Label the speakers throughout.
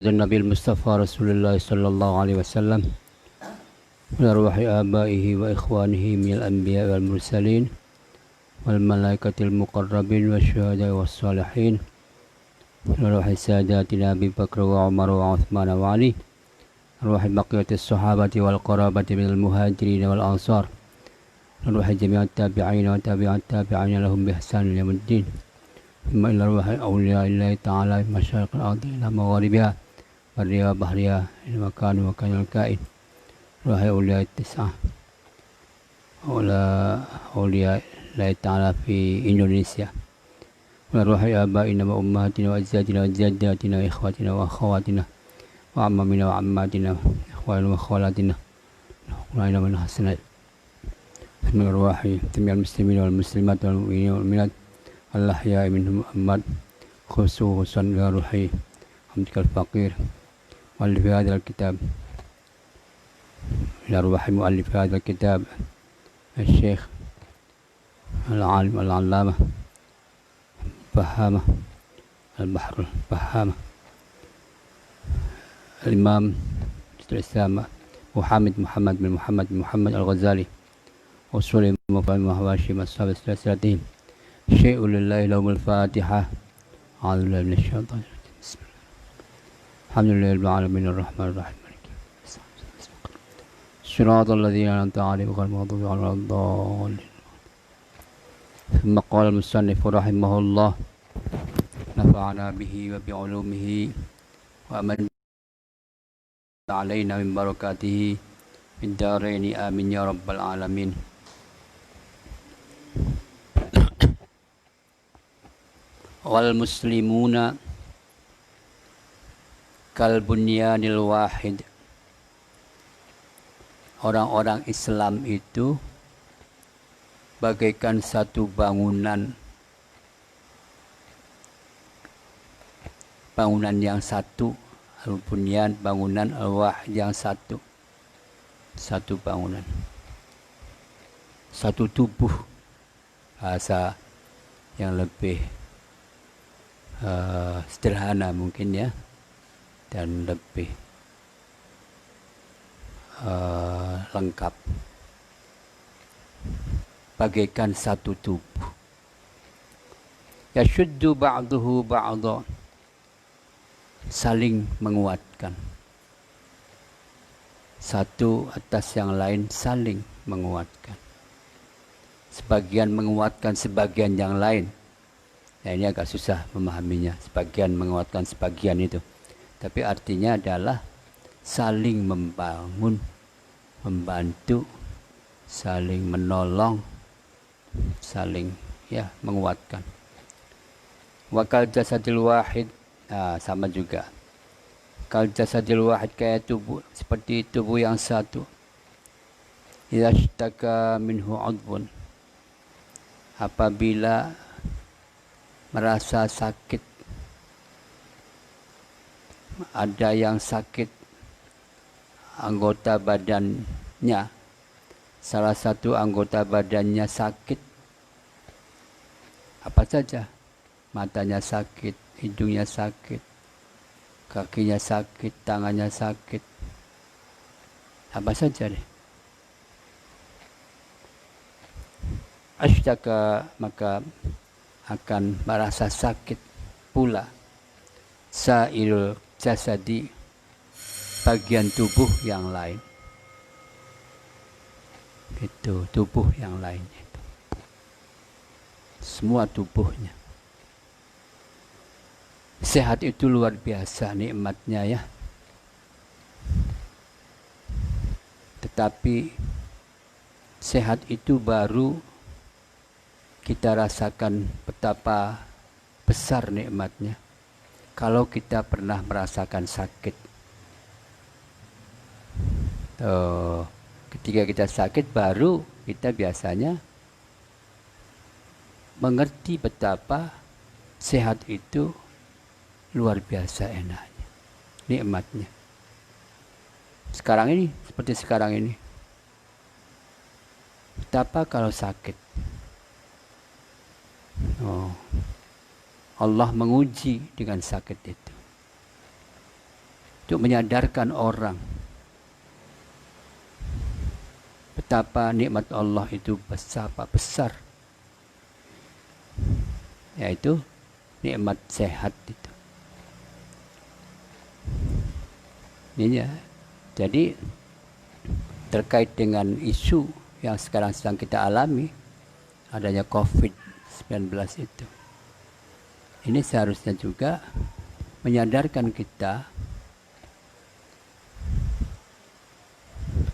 Speaker 1: النبي المصطفى رسول الله صلى الله عليه وسلم من أرواح آبائه وإخوانه من الأنبياء والمرسلين والملائكة المقربين والشهداء والصالحين من أرواح ساداتنا أبي بكر وعمر وعثمان وعلي أرواح بقية الصحابة والقرابة من المهاجرين والأنصار أرواح جميع التابعين وتابع التابعين لهم بإحسان يوم الدين ثم إلى أرواح أولياء الله تعالى من مشارق الأرض إلى مغاربها برها وبحرها إلى مكان وكان الكائن أرواح أولياء التسعة أولياء الله تعالى في إندونيسيا وأرواح آبائنا وأمهاتنا وأجدادنا وجداتنا وإخواتنا وأخواتنا وعمامنا وعماتنا إخواننا وأخواتنا وأخواننا من حسنات من أرواح جميع المسلمين والمسلمات والمؤمنين والمؤمنات الأحياء منهم أموات خصوصا إلى روحي حمدك الفقير مؤلف هذا الكتاب إلى روح مؤلف هذا الكتاب الشيخ العالم العلامة فهامة البحر الفهامة الإمام الإسلام محمد بن محمد الغزالي وصول مفاهيم وحواشي أصحاب سلسلتهم شيء لله لهم الفاتحة أعوذ بالله من الشيطان الرجيم بسم الله الحمد لله رب العالمين الرحمن الرحيم مالك يوم الدين صراط الذين أنعمت عليهم غير المغضوب عليهم ولا الضالين ثم قال المصنف رحمه الله نفعنا به وبعلومه وأمن علينا من بركاته في الدارين آمين يا رب العالمين. Wal muslimuna kal bunyanil wahid. Orang-orang Islam itu bagaikan satu bangunan yang satu, al-bunyan bangunan, al-wahid yang satu bangunan, satu tubuh, bahasa yang lebih sederhana mungkin ya, dan lebih lengkap, bagaikan satu tubuh. Yashuddu ba'duhu ba'dha, saling menguatkan, satu atas yang lain saling menguatkan, sebagian menguatkan sebagian yang lain. Nah, ini agak susah memahaminya, sebagian menguatkan sebagian itu. Tapi artinya adalah saling membangun, membantu, saling menolong, saling menguatkan. Wa kal jasadil wahid, sama juga. Kal jasadil wahid, kayak tubuh, seperti tubuh yang satu. Idza ishtaka minhu 'udwun, apabila merasa sakit, ada yang sakit anggota badannya, salah satu anggota badannya sakit, apa saja, matanya sakit, hidungnya sakit, kakinya sakit, tangannya sakit, apa saja deh. Ashtaka, maka akan merasa sakit pula sairul jasadi, bagian tubuh yang lain. Itu tubuh yang lainnya itu. Semua tubuhnya. Sehat itu luar biasa nikmatnya ya. Tetapi sehat itu baru kita rasakan betapa besar nikmatnya kalau kita pernah merasakan sakit. Ketika kita sakit baru kita biasanya mengerti betapa sehat itu luar biasa enaknya, nikmatnya. Sekarang ini, seperti sekarang ini, betapa kalau sakit. Allah menguji dengan sakit itu. untuk menyadarkan orang betapa nikmat Allah itu besar, yaitu nikmat sehat itu. Ini ya. Jadi terkait dengan isu yang sekarang sedang kita alami, adanya COVID-19 itu, ini seharusnya juga menyadarkan kita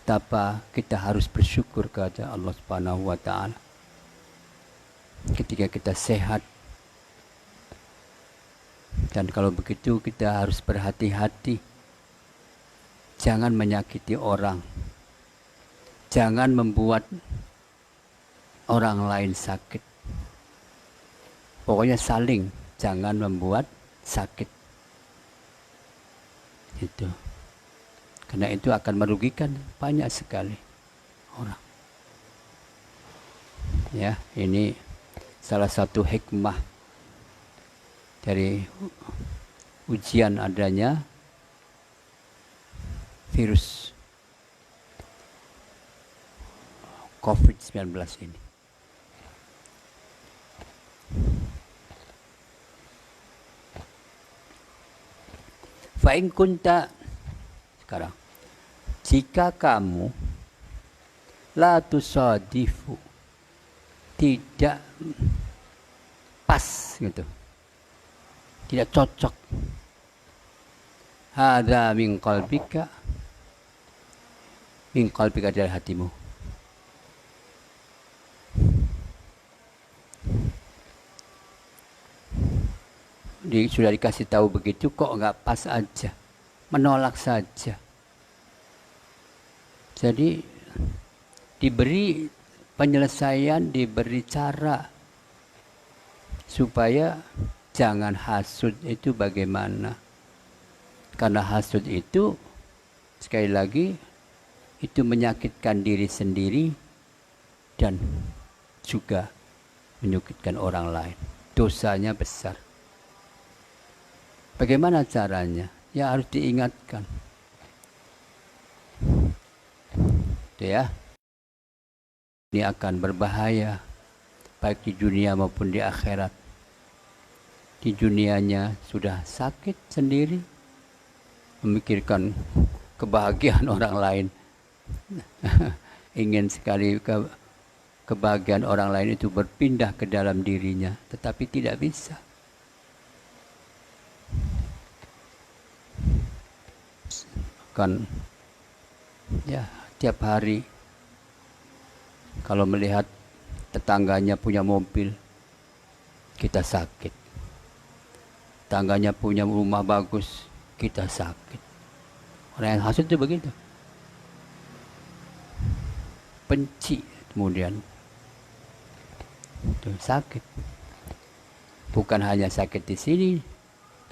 Speaker 1: betapa kita harus bersyukur kepada Allah Subhanahu wa taala ketika kita sehat. Dan kalau begitu kita harus berhati-hati, jangan menyakiti orang, jangan membuat orang lain sakit. Pokoknya saling, jangan membuat sakit. Itu. Karena itu akan merugikan banyak sekali orang. Ya, ini salah satu hikmah dari ujian adanya virus COVID-19 ini. Fa'in kunta, sekarang, jika kamu la tusadifu, tidak pas gitu, tidak cocok, hadza min qalbika dari hatimu, sudah dikasih tahu begitu kok nggak pas aja, menolak saja. Jadi diberi penyelesaian, diberi cara supaya jangan hasud. Itu bagaimana? Karena hasud itu sekali lagi itu menyakitkan diri sendiri dan juga menyakitkan orang lain. Dosanya besar. Bagaimana caranya? Ya harus diingatkan. Itu ya. Ini akan berbahaya baik di dunia maupun di akhirat. Di dunianya sudah sakit sendiri, memikirkan kebahagiaan orang lain. Ingin sekali kebahagiaan orang lain itu berpindah ke dalam dirinya, tetapi tidak bisa. Kan ya tiap hari kalau melihat tetangganya punya mobil, kita sakit. Tetangganya punya rumah bagus, kita sakit. Orang yang hasud itu begitu. Benci kemudian itu sakit. Bukan hanya sakit di sini,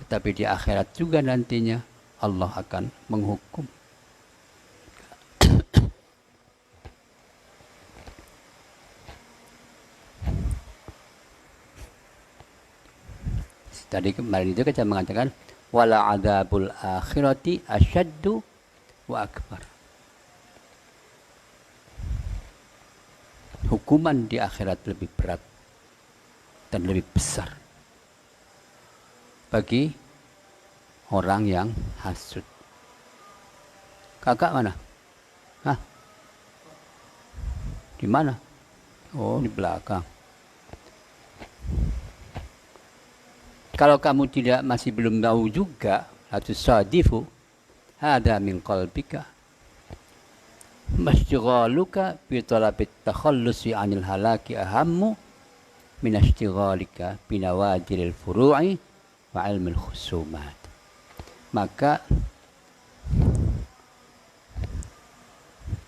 Speaker 1: tetapi di akhirat juga nantinya Allah akan menghukum. Tadi kemarin itu kita mengatakan wala adzabul akhirati asyaddu wa akbar. Hukuman di akhirat lebih berat dan lebih besar bagi orang yang hasud. Kakak mana? Hah? Di mana? Oh, di belakang. Kalau kamu masih belum tahu juga, harus sadifu, ada min qalbika, masjighaluka bi talabit takhallusi anil halaki ahammu min ashtighalika bi nawajilil furu'i wa ilmil khusumat. Maka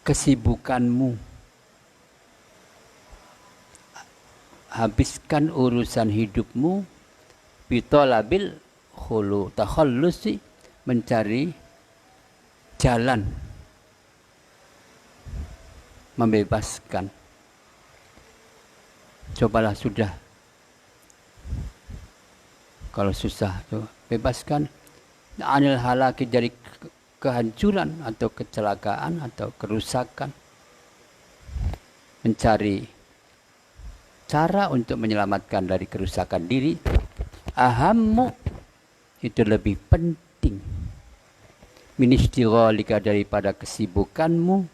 Speaker 1: kesibukanmu, habiskan urusan hidupmu bitolabil khulu takhallusi, mencari jalan membebaskan. Cobalah sudah, kalau susah bebaskan anil halaki, dari kehancuran atau kecelakaan atau kerusakan, mencari cara untuk menyelamatkan dari kerusakan diri, ahammu, itu lebih penting, min istighalika, daripada kesibukanmu,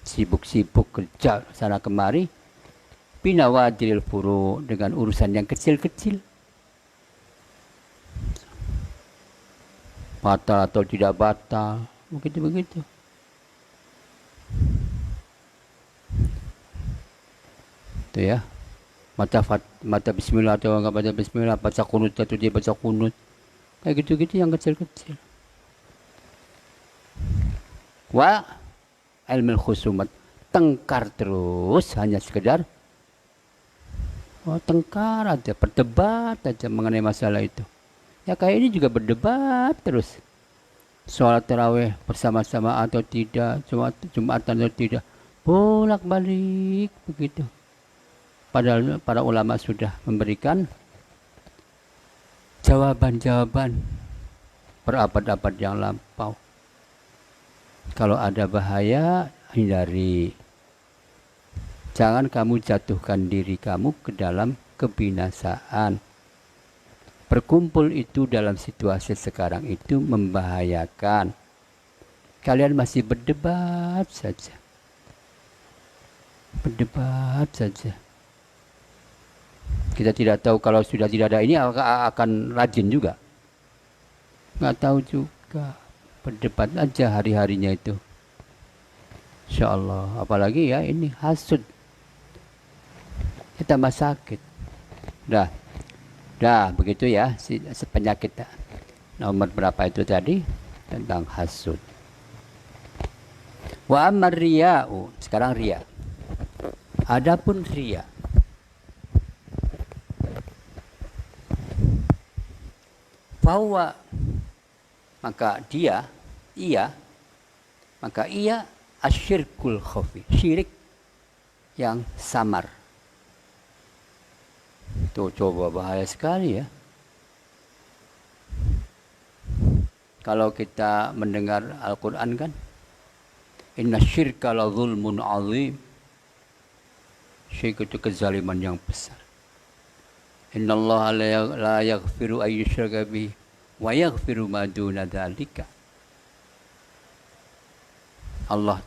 Speaker 1: sibuk-sibuk kerja sana kemari, binawadil furu, dengan urusan yang kecil-kecil, batal atau tidak batal, begitu-begitu. Itu ya, mata bismillah atau enggak baca bismillah, baca kunut atau dia baca kunut, kayak gitu-gitu yang kecil-kecil. Wa ilmul khusumat, tengkar terus, hanya sekedar tengkar aja, berdebat aja mengenai masalah itu. Ya kayak ini juga berdebat terus. Sholat tarawih bersama-sama atau tidak, Jumatan atau tidak, bolak-balik begitu. Padahal para ulama sudah memberikan jawaban-jawaban berabad-abad yang lampau. Kalau ada bahaya, hindari. Jangan kamu jatuhkan diri kamu ke dalam kebinasaan. Berkumpul itu dalam situasi sekarang itu membahayakan. Kalian masih berdebat saja. Berdebat saja. Kita tidak tahu kalau sudah tidak ada ini akan rajin juga. Nggak tahu juga. Berdebat aja hari-harinya itu. Insya Allah. Apalagi ya ini hasud. Kita tambah sakit. Dah begitu ya. Penyakit nomor berapa itu tadi? Tentang hasud. Wa ammar riya'u. Sekarang riya. Adapun riya. Bahwa maka ia asyirkul khafi, syirik yang samar. Tuh coba bahaya sekali ya. Kalau kita mendengar Al-Quran kan, inna syirka la zulmun azim, syirik itu kezaliman yang besar. Inna Allah la yaghfiru ayyushraka bihi wa yaghfiru ma duna dzalika. Allah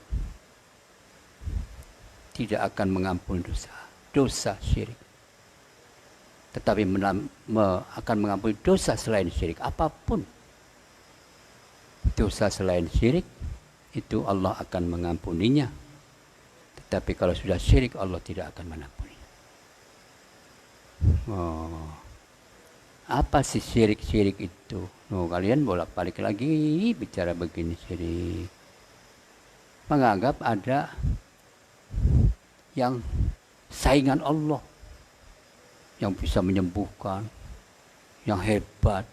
Speaker 1: tidak akan mengampuni dosa syirik, tetapi akan mengampuni dosa selain syirik. Apapun dosa selain syirik itu Allah akan mengampuninya, tetapi kalau sudah syirik Allah tidak akan mengampuni. Apa sih syirik-syirik itu? Kalian bolak-balik lagi bicara begini, syirik. Menganggap ada yang saingan Allah, yang bisa menyembuhkan, yang hebat.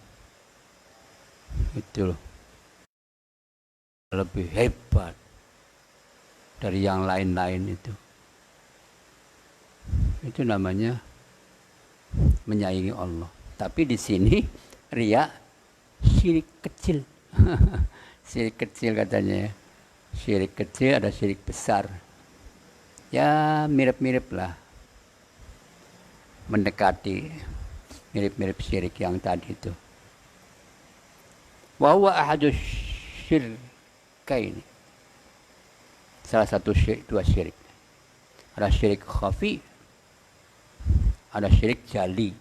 Speaker 1: Itu loh. Lebih hebat dari yang lain-lain itu. Itu namanya menyaingi Allah. Tapi di sini riya syirik kecil. Syirik kecil katanya ya. Syirik kecil, ada syirik besar. Ya mirip-mirip lah. Mendekati mirip-mirip syirik yang tadi itu. Wa huwa ahadus syirkaini. Salah satu syirik, dua syirik. Ada syirik khafi, ada syirik jali.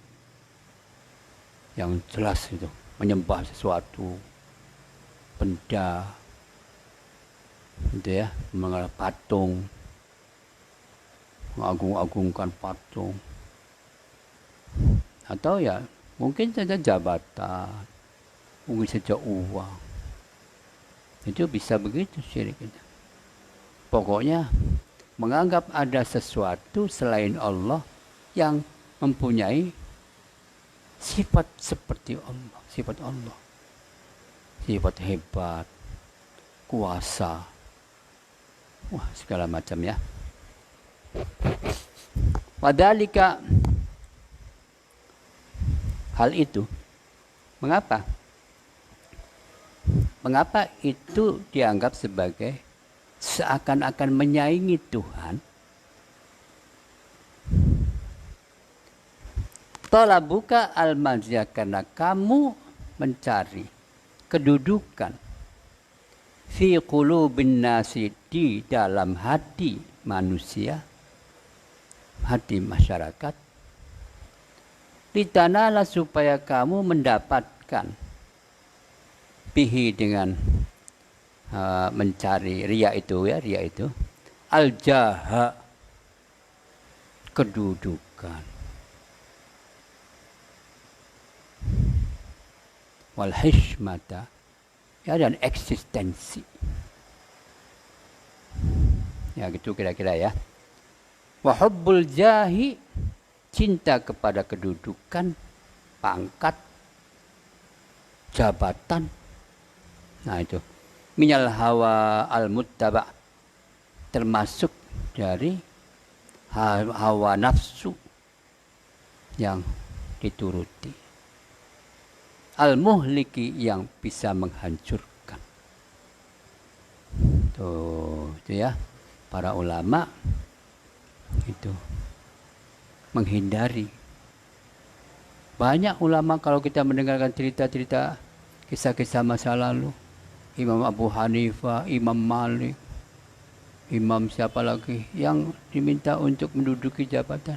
Speaker 1: Yang jelas itu, menyembah sesuatu, benda, gitu ya, mengenal patung, mengagung-agungkan patung, atau ya mungkin saja jabatan, mungkin saja uang. Itu bisa begitu syirik itu. Pokoknya menganggap ada sesuatu selain Allah yang mempunyai sifat seperti Allah, sifat Allah, sifat hebat, kuasa, wah segala macam ya. Wadhalika, hal itu, mengapa? Mengapa itu dianggap sebagai seakan-akan menyaingi Tuhan? Talabuka al-manziyah, karena kamu mencari kedudukan fi qulubin nasi, di dalam hati manusia, hati masyarakat, litanalah, supaya kamu mendapatkan bihi, dengan mencari riya itu, al-jaha, kedudukan, wal hishmata, dan eksistensi. Ya gitu kira-kira ya. Wa hubbul jahi, cinta kepada kedudukan, pangkat, jabatan. Nah itu minal hawa al-muttaba, termasuk dari hawa nafsu yang dituruti, al-muhliki, yang bisa menghancurkan. Tuh, itu ya, para ulama itu menghindari. Banyak ulama, kalau kita mendengarkan cerita-cerita, kisah-kisah masa lalu, Imam Abu Hanifah, Imam Malik, Imam siapa lagi yang diminta untuk menduduki jabatan,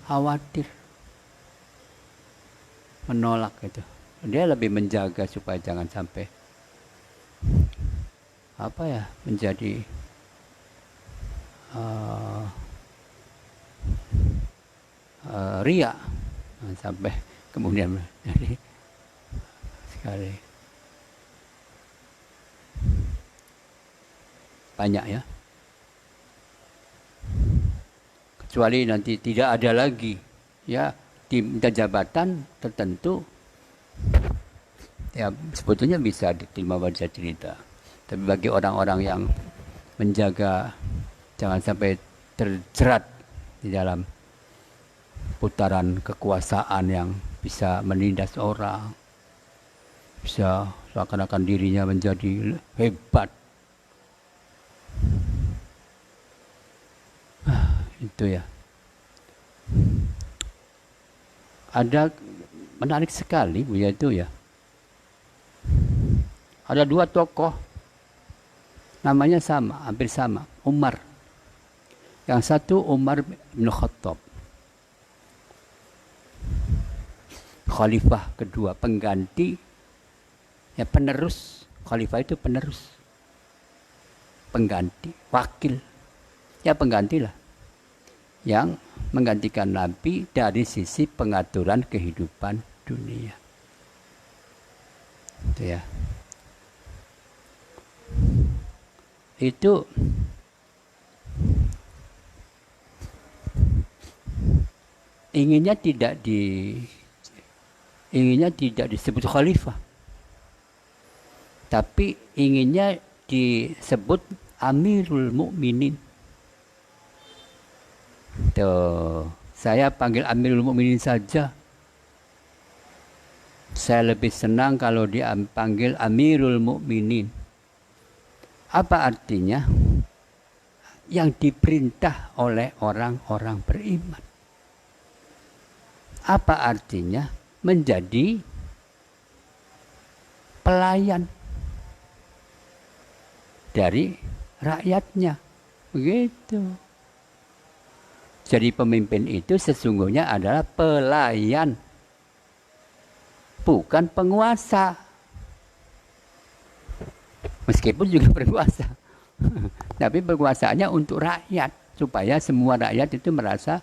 Speaker 1: khawatir, menolak itu. Dia lebih menjaga supaya jangan sampai menjadi riya, sampai kemudian jadi sekali banyak ya, kecuali nanti tidak ada lagi ya di jabatan tertentu, ya sebetulnya bisa diterima baca cerita. Tapi bagi orang-orang yang menjaga jangan sampai terjerat di dalam putaran kekuasaan yang bisa menindas orang, bisa seakan-akan dirinya menjadi hebat, itu ya. Ada menarik sekali Bu ya, itu ya. Ada dua tokoh namanya sama, hampir sama, Umar. Yang satu Umar bin Khattab, khalifah kedua, pengganti, ya penerus. Khalifah itu penerus, pengganti, wakil, ya penggantilah, yang menggantikan Nabi dari sisi pengaturan kehidupan dunia. Itu ya. Itu inginnya tidak disebut khalifah, tapi inginnya disebut Amirul Mukminin. Tuh, saya panggil Amirul Mukminin saja. Saya lebih senang kalau dia panggil Amirul Mukminin. Apa artinya? Yang diperintah oleh orang-orang beriman. Apa artinya? Menjadi pelayan dari rakyatnya. Begitu. Jadi pemimpin itu sesungguhnya adalah pelayan, bukan penguasa. Meskipun juga berkuasa. Tapi berkuasanya untuk rakyat, supaya semua rakyat itu merasa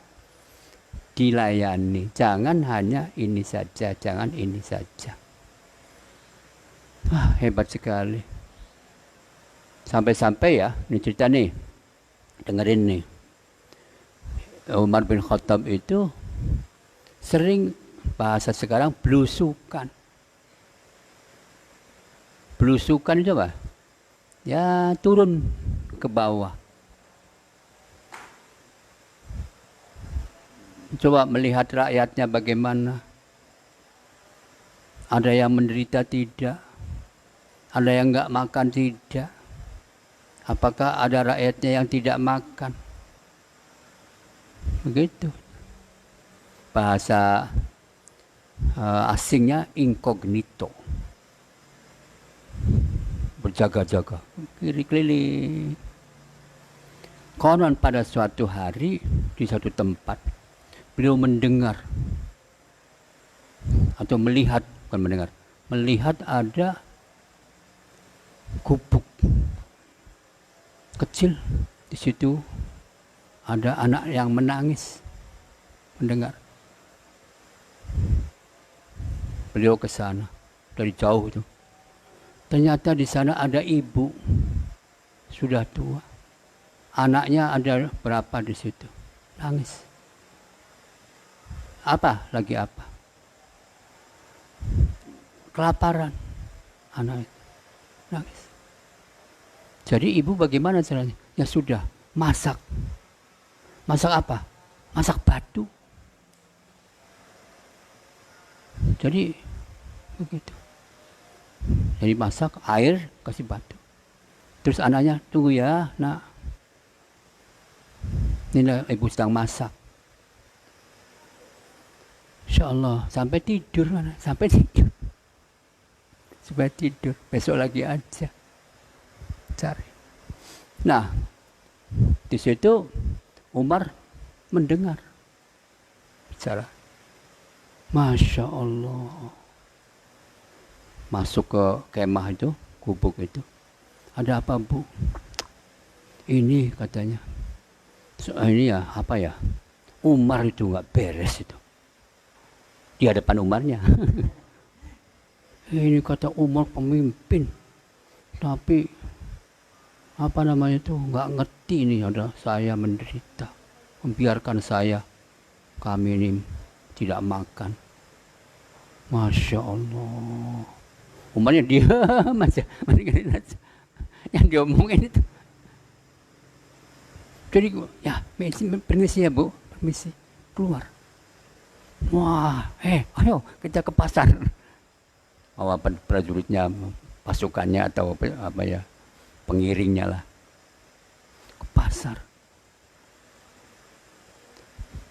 Speaker 1: dilayani. Jangan hanya ini saja, jangan ini saja. Hebat sekali. Sampai-sampai ya, ini cerita nih, dengerin nih. Umar bin Khattab itu sering, bahasa sekarang, belusukan. Belusukan itu apa? Ya turun ke bawah. Coba melihat rakyatnya bagaimana. Ada yang menderita tidak? Ada yang nggak makan? Tidak. Apakah ada rakyatnya yang tidak makan? Begitu. Bahasa asingnya incognito. Berjaga-jaga, kiri keliling. Konon pada suatu hari di satu tempat, beliau mendengar atau melihat, bukan mendengar, melihat ada gubuk kecil. Di situ ada anak yang menangis, mendengar. Beliau ke sana dari jauh itu. Ternyata di sana ada ibu sudah tua. Anaknya ada berapa di situ? Nangis. Apa? Lagi apa? Kelaparan. Anak itu nangis. Jadi ibu bagaimana caranya? Ya sudah, masak. Masak apa? Masak batu. Jadi begitu. Jadi masak air, kasih batu. Terus anaknya, tunggu ya nak. Ini ibu sedang masak. Insya Allah sampai tidur anak, sampai tidur. Supaya tidur, besok lagi aja. Cari. Nah, di situ Umar mendengar bicara. Masya Allah. Masuk ke kemah itu, gubuk itu. Ada apa bu? Ini katanya. Ini ya apa ya? Umar itu nggak beres itu. Di hadapan Umarnya. Ini kata Umar pemimpin. Tapi apa namanya itu nggak ngerti ini ada saya menderita. Membiarkan kami ini tidak makan. Masya Allah. Umarnya diam aja, mendengarin aja. Yang diomongin itu. Jadi, ya, permisi ya bu, permisi, keluar. Wah, ayo kita ke pasar. Bawa prajuritnya, pasukannya atau apa ya, pengiringnya lah. Ke pasar.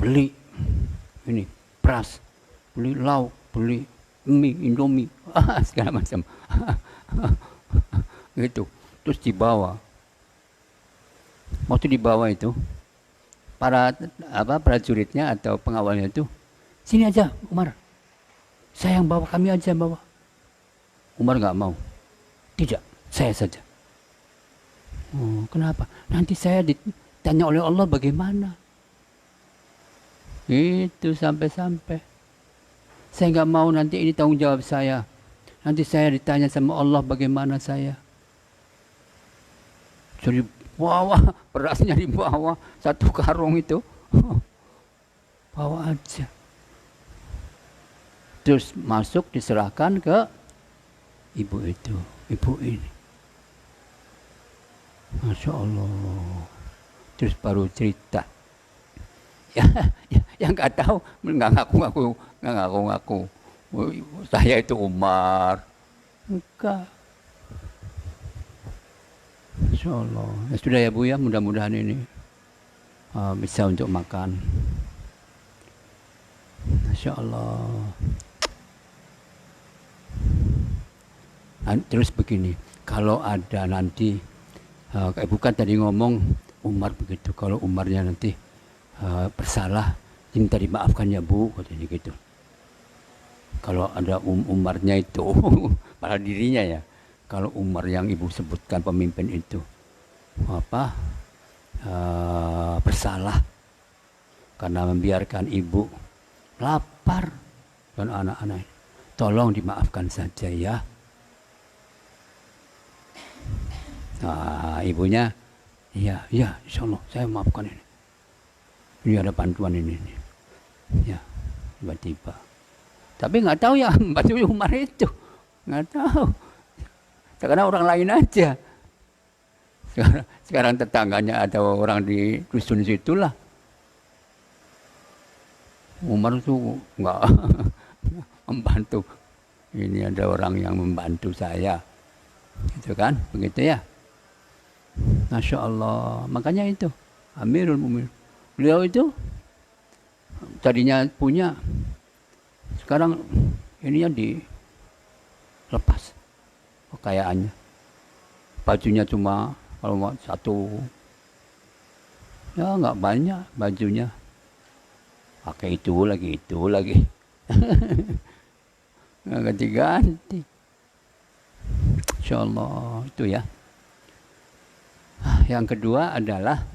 Speaker 1: Beli ini beras, beli lauk, beli mie, indomie, segala macam. Gitu. Terus dibawa. Waktu dibawa itu, para prajuritnya atau pengawalnya itu, sini aja Umar. Saya yang bawa, kami aja yang bawa. Umar nggak mau. Tidak, saya saja. Oh, kenapa? Nanti saya ditanya oleh Allah bagaimana? Itu sampai-sampai. Saya nggak mau nanti ini tanggung jawab saya. Nanti saya ditanya sama Allah bagaimana saya. Jadi bawa berasnya dibawa satu karung itu. Bawa aja. Terus masuk diserahkan ke ibu itu. Ibu ini. Masya Allah. Terus baru cerita. Yang nggak tahu, nggak ngaku. Saya itu Umar. Enggak. Insya Allah. Ya sudah ya Bu ya, mudah-mudahan ini bisa untuk makan. Masya Allah. Nah, terus begini, kalau ada nanti, Ibu kan tadi ngomong Umar begitu, kalau Umarnya nanti bersalah, minta dimaafkan ya Bu, katanya gitu. Kalau ada Umarnya itu, pada dirinya ya, kalau Umar yang Ibu sebutkan pemimpin itu, bersalah karena membiarkan Ibu lapar dan anak-anak, tolong dimaafkan saja ya. Nah, ibunya, iya, insya Allah saya maafkan ini. Ini ada bantuan ini. Ya, tiba-tiba. Tapi nggak tahu ya, bantu Umar itu. Nggak tahu. Karena orang lain aja. Sekarang tetangganya atau orang di dusun situlah. Umar itu nggak membantu. Ini ada orang yang membantu saya. Gitu kan, begitu ya. Masya Allah, makanya itu Amirul Mukminin. Beliau itu tadinya punya, sekarang ininya dilepas kekayaannya. Bajunya cuma kalau satu, ya nggak banyak bajunya. Pakai itu lagi. Nggak ganti-ganti. Insya Allah itu ya. Yang kedua adalah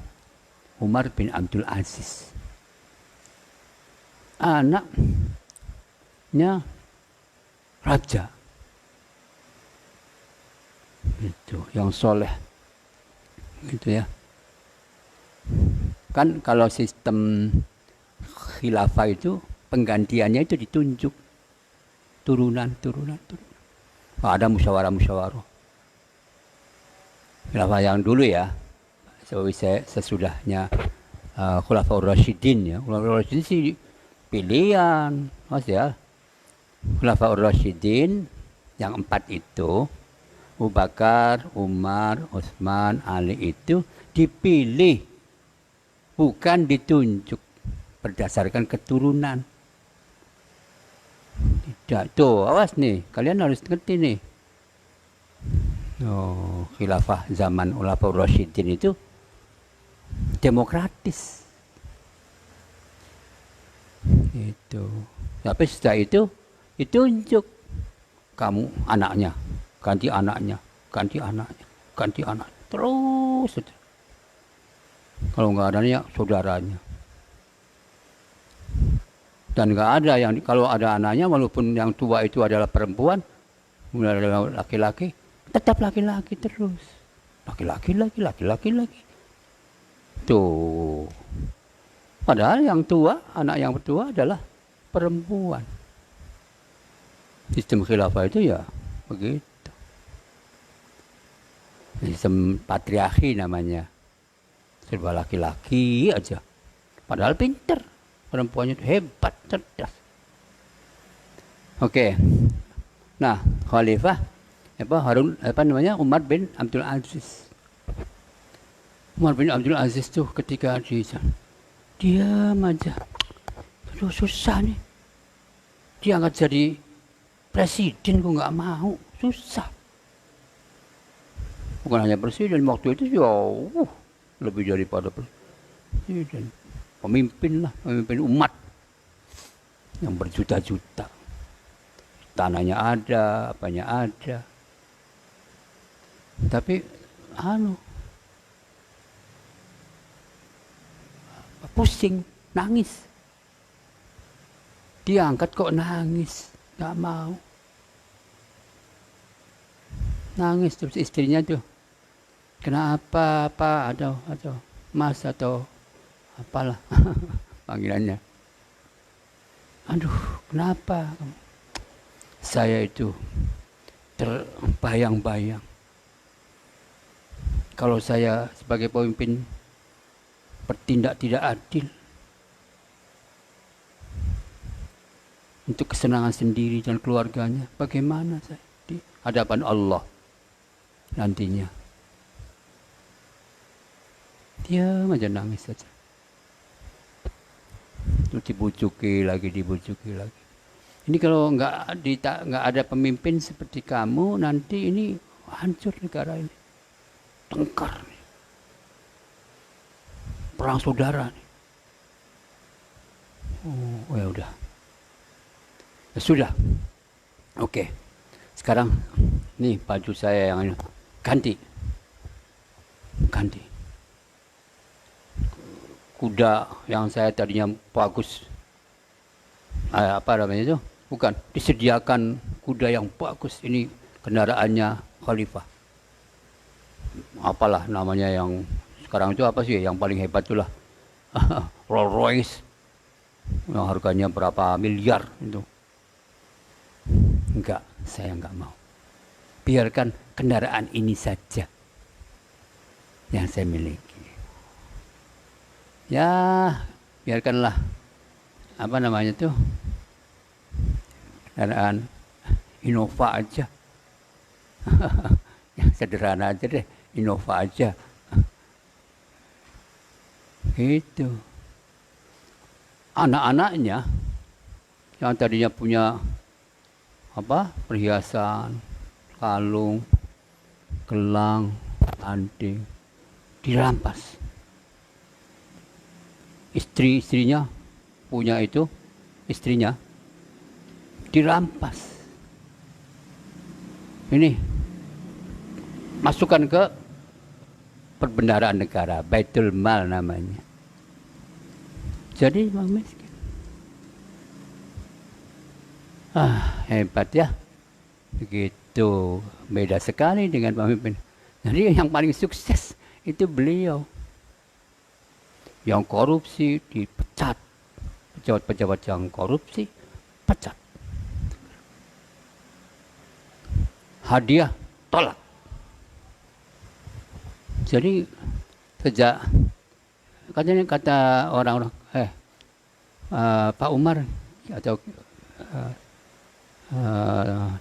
Speaker 1: Umar bin Abdul Aziz. Anaknya raja. Itu yang soleh. Gitu ya. Kan kalau sistem khilafah itu penggantiannya itu ditunjuk. Turunan. Ada musyawarah. Khilafah yang dulu ya, sesudahnya Khulafaur Rasyidin ya. Khulafaur Rasyidin sih pilihan, Mas ya. Khulafaur Rasyidin yang 4 itu, Abu Bakar, Umar, Utsman, Ali itu dipilih, bukan ditunjuk berdasarkan keturunan. Tidak, tuh awas nih, kalian harus ngerti nih. Oh, khilafah zaman Khulafaur Rasyidin itu demokratis. Itu. Tapi setelah itu ditunjuk, kamu anaknya, ganti anaknya. Terus. Kalau nggak ada ya saudaranya. Dan nggak ada yang, kalau ada anaknya, walaupun yang tua itu adalah perempuan, kemudian ada laki-laki, tetap laki-laki terus. Laki-laki lagi. Tuh. Padahal yang tua, anak yang tua adalah perempuan. Sistem khilafah itu ya begitu. Sistem patriarki namanya. Serba laki-laki aja. Padahal pinter. Perempuannya itu hebat, cerdas. Oke. Nah, khalifah Umar bin Abdul Aziz. Umar bin Abdul Aziz tuh ketika diam aja. Aduh, susah nih. Dia angkat jadi presiden, kok nggak mau. Susah. Bukan hanya presiden, waktu itu jauh lebih daripada presiden. Pemimpin umat yang berjuta-juta. Tanahnya ada, apanya ada. Tapi pusing, nangis. Diangkat kok nangis, nggak mau. Nangis terus istrinya tuh, kenapa Pak, atau Mas atau apalah panggilannya. Aduh, kenapa? Saya itu terbayang-bayang. Kalau saya sebagai pemimpin bertindak tidak adil untuk kesenangan sendiri dan keluarganya, bagaimana saya di hadapan Allah nantinya? Dia aja nangis saja. Terus dibujuki lagi. Ini kalau nggak ada pemimpin seperti kamu, nanti ini hancur negara ini. Tengkar nih. Perang saudara nih. Oh ya udah. Ya sudah. Oke. Sekarang nih baju saya yang ini ganti. Kuda yang saya tadinya bagus, apa namanya itu? Bukan, disediakan kuda yang bagus. Ini kendaraannya khalifah. Apalah namanya yang sekarang itu apa sih yang paling hebat itulah Rolls Royce yang harganya berapa miliar itu. Enggak, saya enggak mau. Biarkan kendaraan ini saja yang saya miliki. Ya, biarkanlah apa namanya tuh kendaraan Innova aja. Yang sederhana aja deh, Innova aja. Gitu. Anak-anaknya yang tadinya punya perhiasan, kalung, gelang, anting, dirampas. Istrinya punya itu, istrinya dirampas. Ini masukkan ke perbendaharaan negara, Baitul Mal namanya. Jadi orang miskin. Hebat ya. Begitu, beda sekali dengan pemimpin. Jadi yang paling sukses itu beliau. Yang korupsi dipecat. Pejabat-pejabat yang korupsi pecat. Hadiah tolak. Jadi sejak katanya kata orang-orang, Pak Umar atau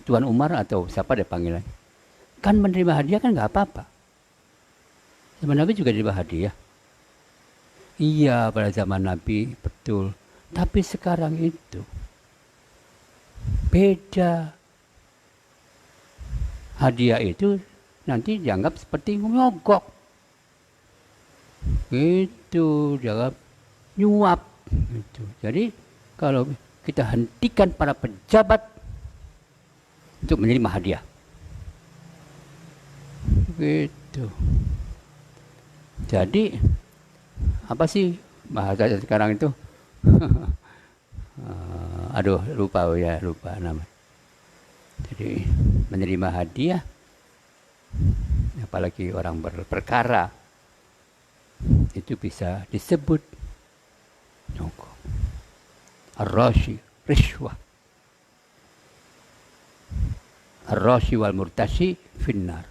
Speaker 1: Tuan Umar atau siapa deh panggilannya, kan menerima hadiah kan nggak apa-apa. Zaman Nabi juga diterima hadiah. Iya, pada zaman Nabi betul. Tapi sekarang itu beda. Hadiah itu nanti dianggap seperti nyogok. Itu dianggap nyuap. Gitu. Jadi kalau kita hentikan para pejabat untuk menerima hadiah. Gitu. Jadi apa sih bahasa sekarang itu? Lupa nama. Jadi menerima hadiah, apalagi orang berperkara, itu bisa disebut nyogok. Ar-rashi, rishwah. Ar-rashi wal murtashi finnar.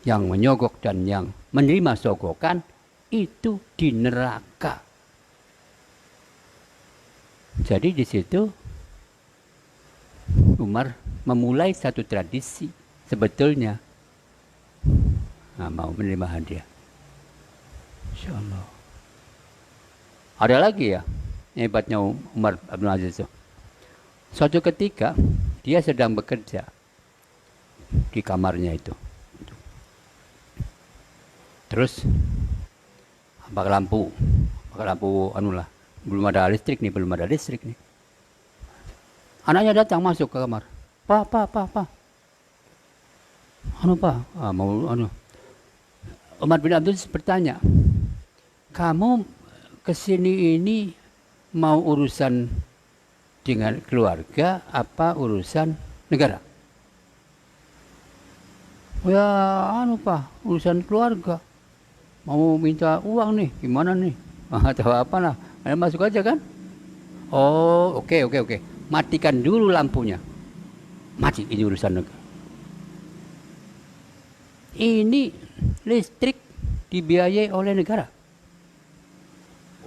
Speaker 1: Yang menyogok dan yang menerima sogokan itu di neraka. Jadi di situ Umar memulai satu tradisi sebetulnya mau menerima hadiah. Insyaallah. Ada lagi ya hebatnya Umar Abdul Aziz. Suatu ketika dia sedang bekerja di kamarnya itu. Terus pakai lampu belum ada listrik nih. Anaknya datang masuk ke kamar. Pa. Umar bin Abdul bertanya, kamu kesini ini mau urusan dengan keluarga apa urusan negara? Ya urusan keluarga. Mau minta uang nih, gimana nih? Atau apa lah, masuk aja kan? Oh, oke. Matikan dulu lampunya. Mati, ini urusan negara. Ini listrik dibiayai oleh negara.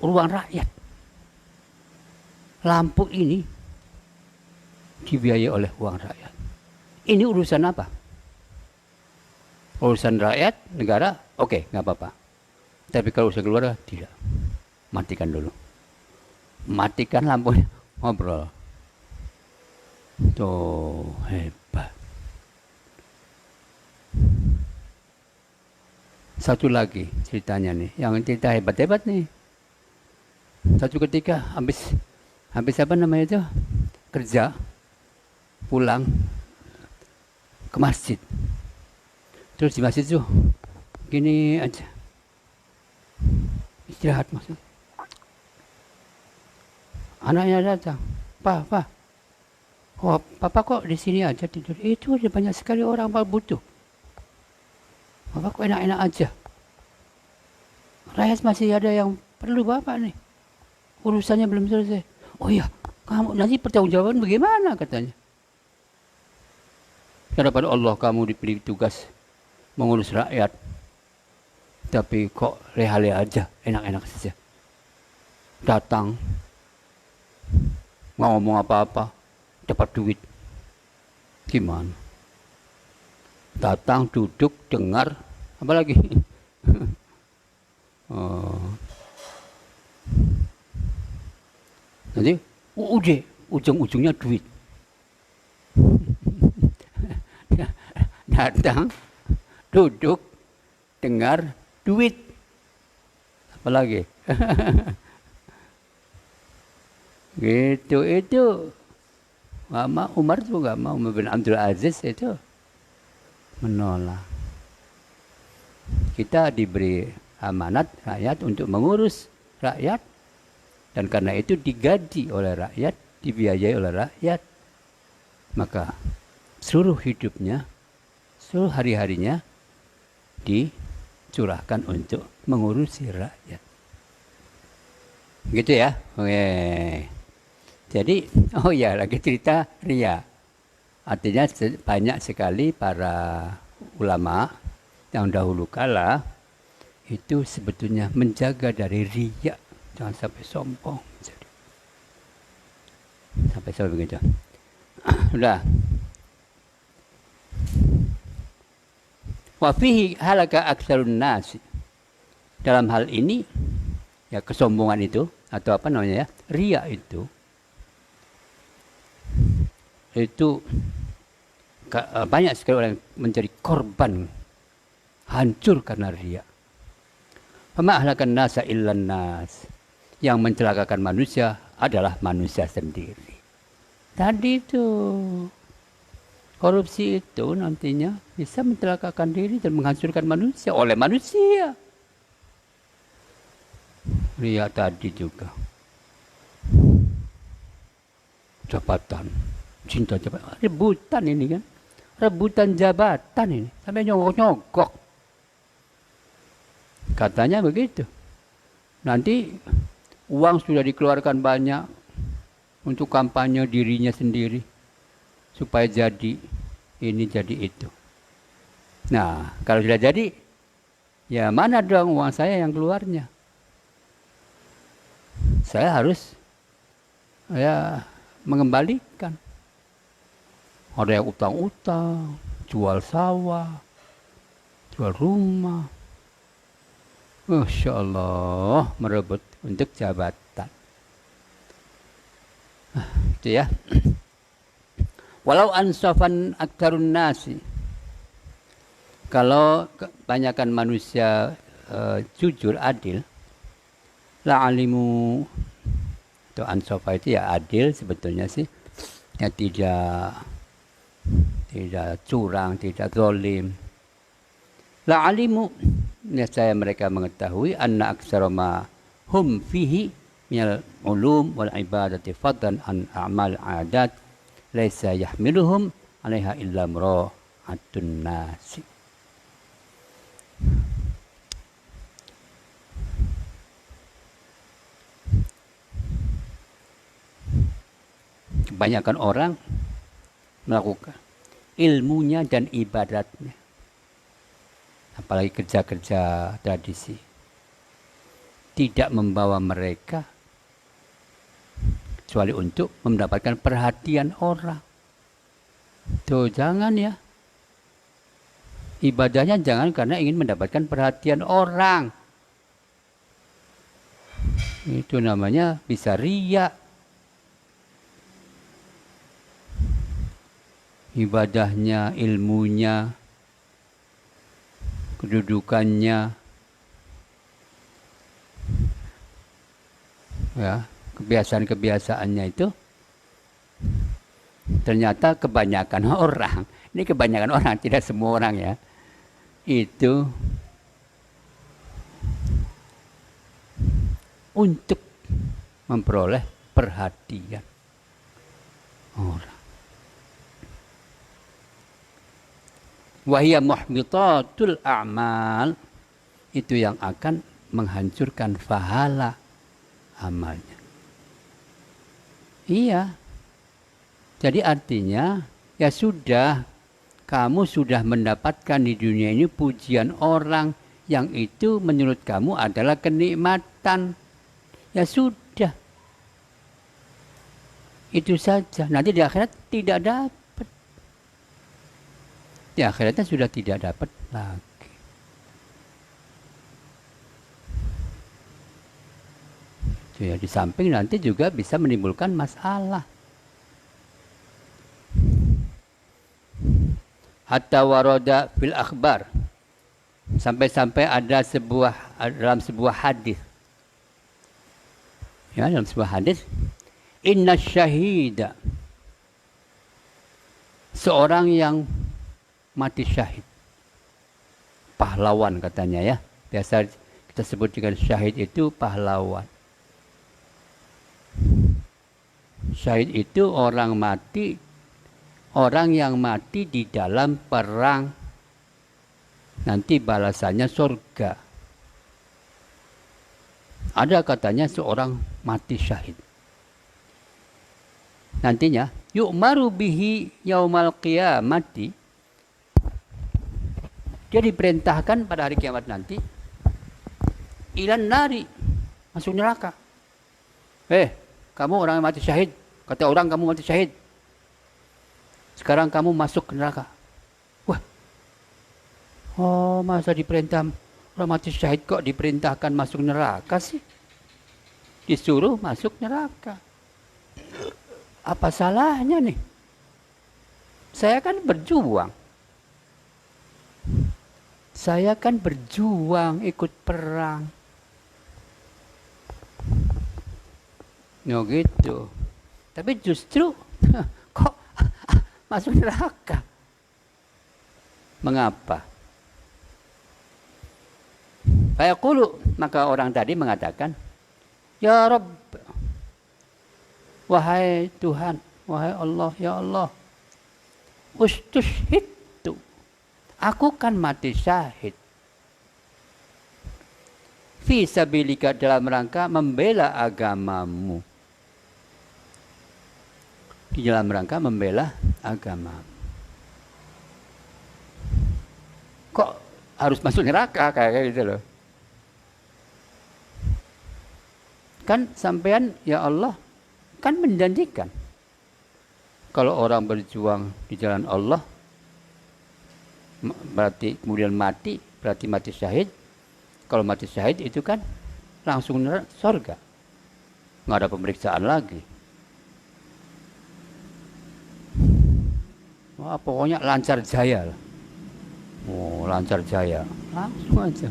Speaker 1: Uang rakyat. Lampu ini dibiayai oleh uang rakyat. Ini urusan apa? Urusan rakyat, negara, oke, nggak apa-apa. Tapi kalau urusan keluarga, tidak. Matikan dulu. Matikan lampunya, ngobrol. Tuh, hebat. Satu lagi ceritanya nih, yang cerita hebat-hebat nih. Satu ketika habis apa namanya itu? Kerja, pulang ke masjid. Terus di masjid tuh gini aja. Istirahat maksud. Anaknya datang, Pak. Oh, Papa kok di sini aja tidur? Itu ada banyak sekali orang butuh. Papa kok enak-enak aja. Rakyat masih ada yang perlu Bapak nih. Urusannya belum selesai. Oh iya, kamu nanti pertanggungjawaban bagaimana katanya? Daripada Allah kamu diberi tugas mengurus rakyat. Tapi kok leha-leha aja, enak-enak saja. Datang, nggak ngomong apa-apa, dapat duit. Gimana? Datang, duduk, dengar, apa lagi? Nanti ujung-ujungnya duit. Datang, duduk, dengar, duit. Apa lagi? Gitu itu. Umar juga mau, Umar bin Abdul Aziz itu menolak. Kita diberi amanat rakyat untuk mengurus rakyat, dan karena itu digaji oleh rakyat, dibiayai oleh rakyat. Maka seluruh hidupnya, seluruh hari-harinya dicurahkan untuk mengurusi rakyat. Gitu ya. Oke. Jadi, lagi cerita riya. Artinya banyak sekali para ulama yang dahulu kala itu sebetulnya menjaga dari riya. Jangan sampai sombong. Sampai begitu. Sudah. Wa fihi halaka aktsarun nas. Dalam hal ini, ya kesombongan itu, atau apa namanya ya, riya itu banyak sekali orang menjadi korban hancur karena riya. Fama ahlakan nasa illan nas. Yang mencelakakan manusia adalah manusia sendiri. Tadi itu korupsi itu nantinya bisa mencelakakan diri dan menghancurkan manusia oleh manusia. Riya tadi juga jabatan, cinta jabatan, rebutan ini kan, rebutan jabatan ini, sampai nyogok-nyogok. Katanya begitu. Nanti uang sudah dikeluarkan banyak untuk kampanye dirinya sendiri supaya jadi ini jadi itu. Nah, kalau sudah jadi, ya mana dong uang saya yang keluarnya? Saya harus mengembalikan. Ada yang utang-utang, jual sawah, jual rumah. Masya Allah, merebut untuk jabatan. Itu ya. Walau ansafan aktsarun nasi. Kalau kebanyakan manusia jujur, adil, la alimu, itu ansafa itu ya adil sebetulnya sih. Ya tidak curang, tidak zalim. La alimu, saya mereka mengetahui anna aktsara ma hum fihi minal ulum wal ibadati fadlan an a'mal adat laisa yahmiluhum 'alaiha illa mura'atun nasi. Kebanyakan orang melakukan ilmunya dan ibadatnya, apalagi kerja-kerja tradisi, tidak membawa mereka kecuali untuk mendapatkan perhatian orang. Tuh jangan ya, ibadahnya jangan karena ingin mendapatkan perhatian orang. Itu namanya bisa riya. Ibadahnya, ilmunya, kedudukannya, ya, kebiasaan-kebiasaannya itu ternyata kebanyakan orang, ini kebanyakan orang, tidak semua orang ya, itu untuk memperoleh perhatian orang. Wahia muhbitatul a'mal, itu yang akan menghancurkan pahala amalnya. Iya. Jadi artinya ya sudah, kamu sudah mendapatkan di dunia ini pujian orang yang itu menurut kamu adalah kenikmatan. Ya sudah. Itu saja. Nanti di akhirat tidak dapat. Di akhiratnya sudah tidak dapat lagi. Ya, di samping nanti juga bisa menimbulkan masalah. Hatta waroda fil akhbar, sampai-sampai ada dalam sebuah hadis, ya, dalam sebuah hadis, inna syahida, seorang yang mati syahid, pahlawan katanya ya, biasa kita sebut dengan syahid itu pahlawan. Syahid itu orang yang mati di dalam perang, nanti balasannya surga. Ada katanya seorang mati syahid, nantinya yu'maru bihi yaumal qiyamati, dia diperintahkan pada hari kiamat nanti ilan nari, masuk neraka. Kamu orang yang mati syahid, kata orang kamu mati syahid, sekarang kamu masuk ke neraka. Wah, masa diperintah orang mati syahid kok diperintahkan masuk neraka sih? Disuruh masuk neraka. Apa salahnya nih? Saya kan berjuang. Saya kan berjuang ikut perang. No gitu. Tapi justru kok masuk neraka. Mengapa? Fayaqulu, maka orang tadi mengatakan, ya Rabb, wahai Tuhan, wahai Allah, ya Allah, ustushhidtu, aku kan mati syahid, fi sabilika, dalam rangka membela agamamu, di dalam rangka membela agama. Kok harus masuk neraka kayak gitu loh? Kan sampean ya Allah kan menjanjikan kalau orang berjuang di jalan Allah berarti kemudian mati, berarti mati syahid. Kalau mati syahid itu kan langsung surga, nggak ada pemeriksaan lagi. Wah, pokoknya lancar jaya lah. Lancar jaya, langsung aja.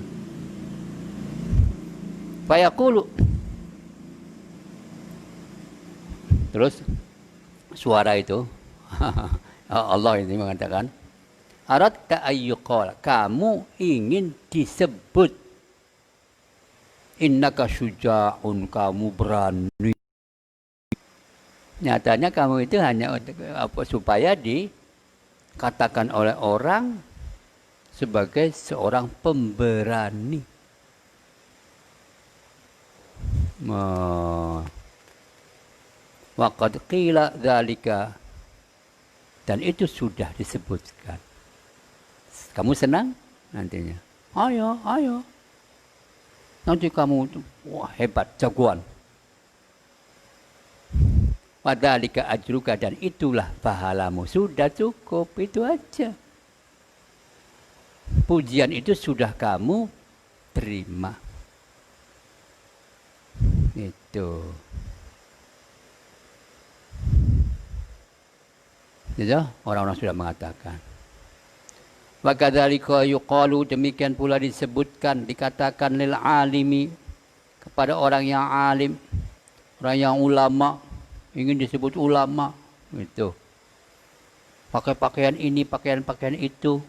Speaker 1: Fayaqulu, terus suara itu Allah ini mengatakan, aratta ayyuqala, kamu ingin disebut, innaka syuja'un, kamu berani. Nyatanya kamu itu hanya untuk supaya dikatakan oleh orang sebagai seorang pemberani. Wa qad qila dzalika, dan itu sudah disebutkan. Kamu senang nantinya? Ayo. Nanti kamu wah hebat, jagoan. Wadzalika ajruka, dan itulah pahalamu. Sudah cukup, itu aja. Pujian itu sudah kamu terima. Itu. Jadi orang-orang sudah mengatakan. Wa kadzalika yuqalu, demikian pula disebutkan, dikatakan lil alimi, kepada orang yang alim, orang yang ulama, ingin disebut ulama, itu. Pakai pakaian ini, pakaian itu,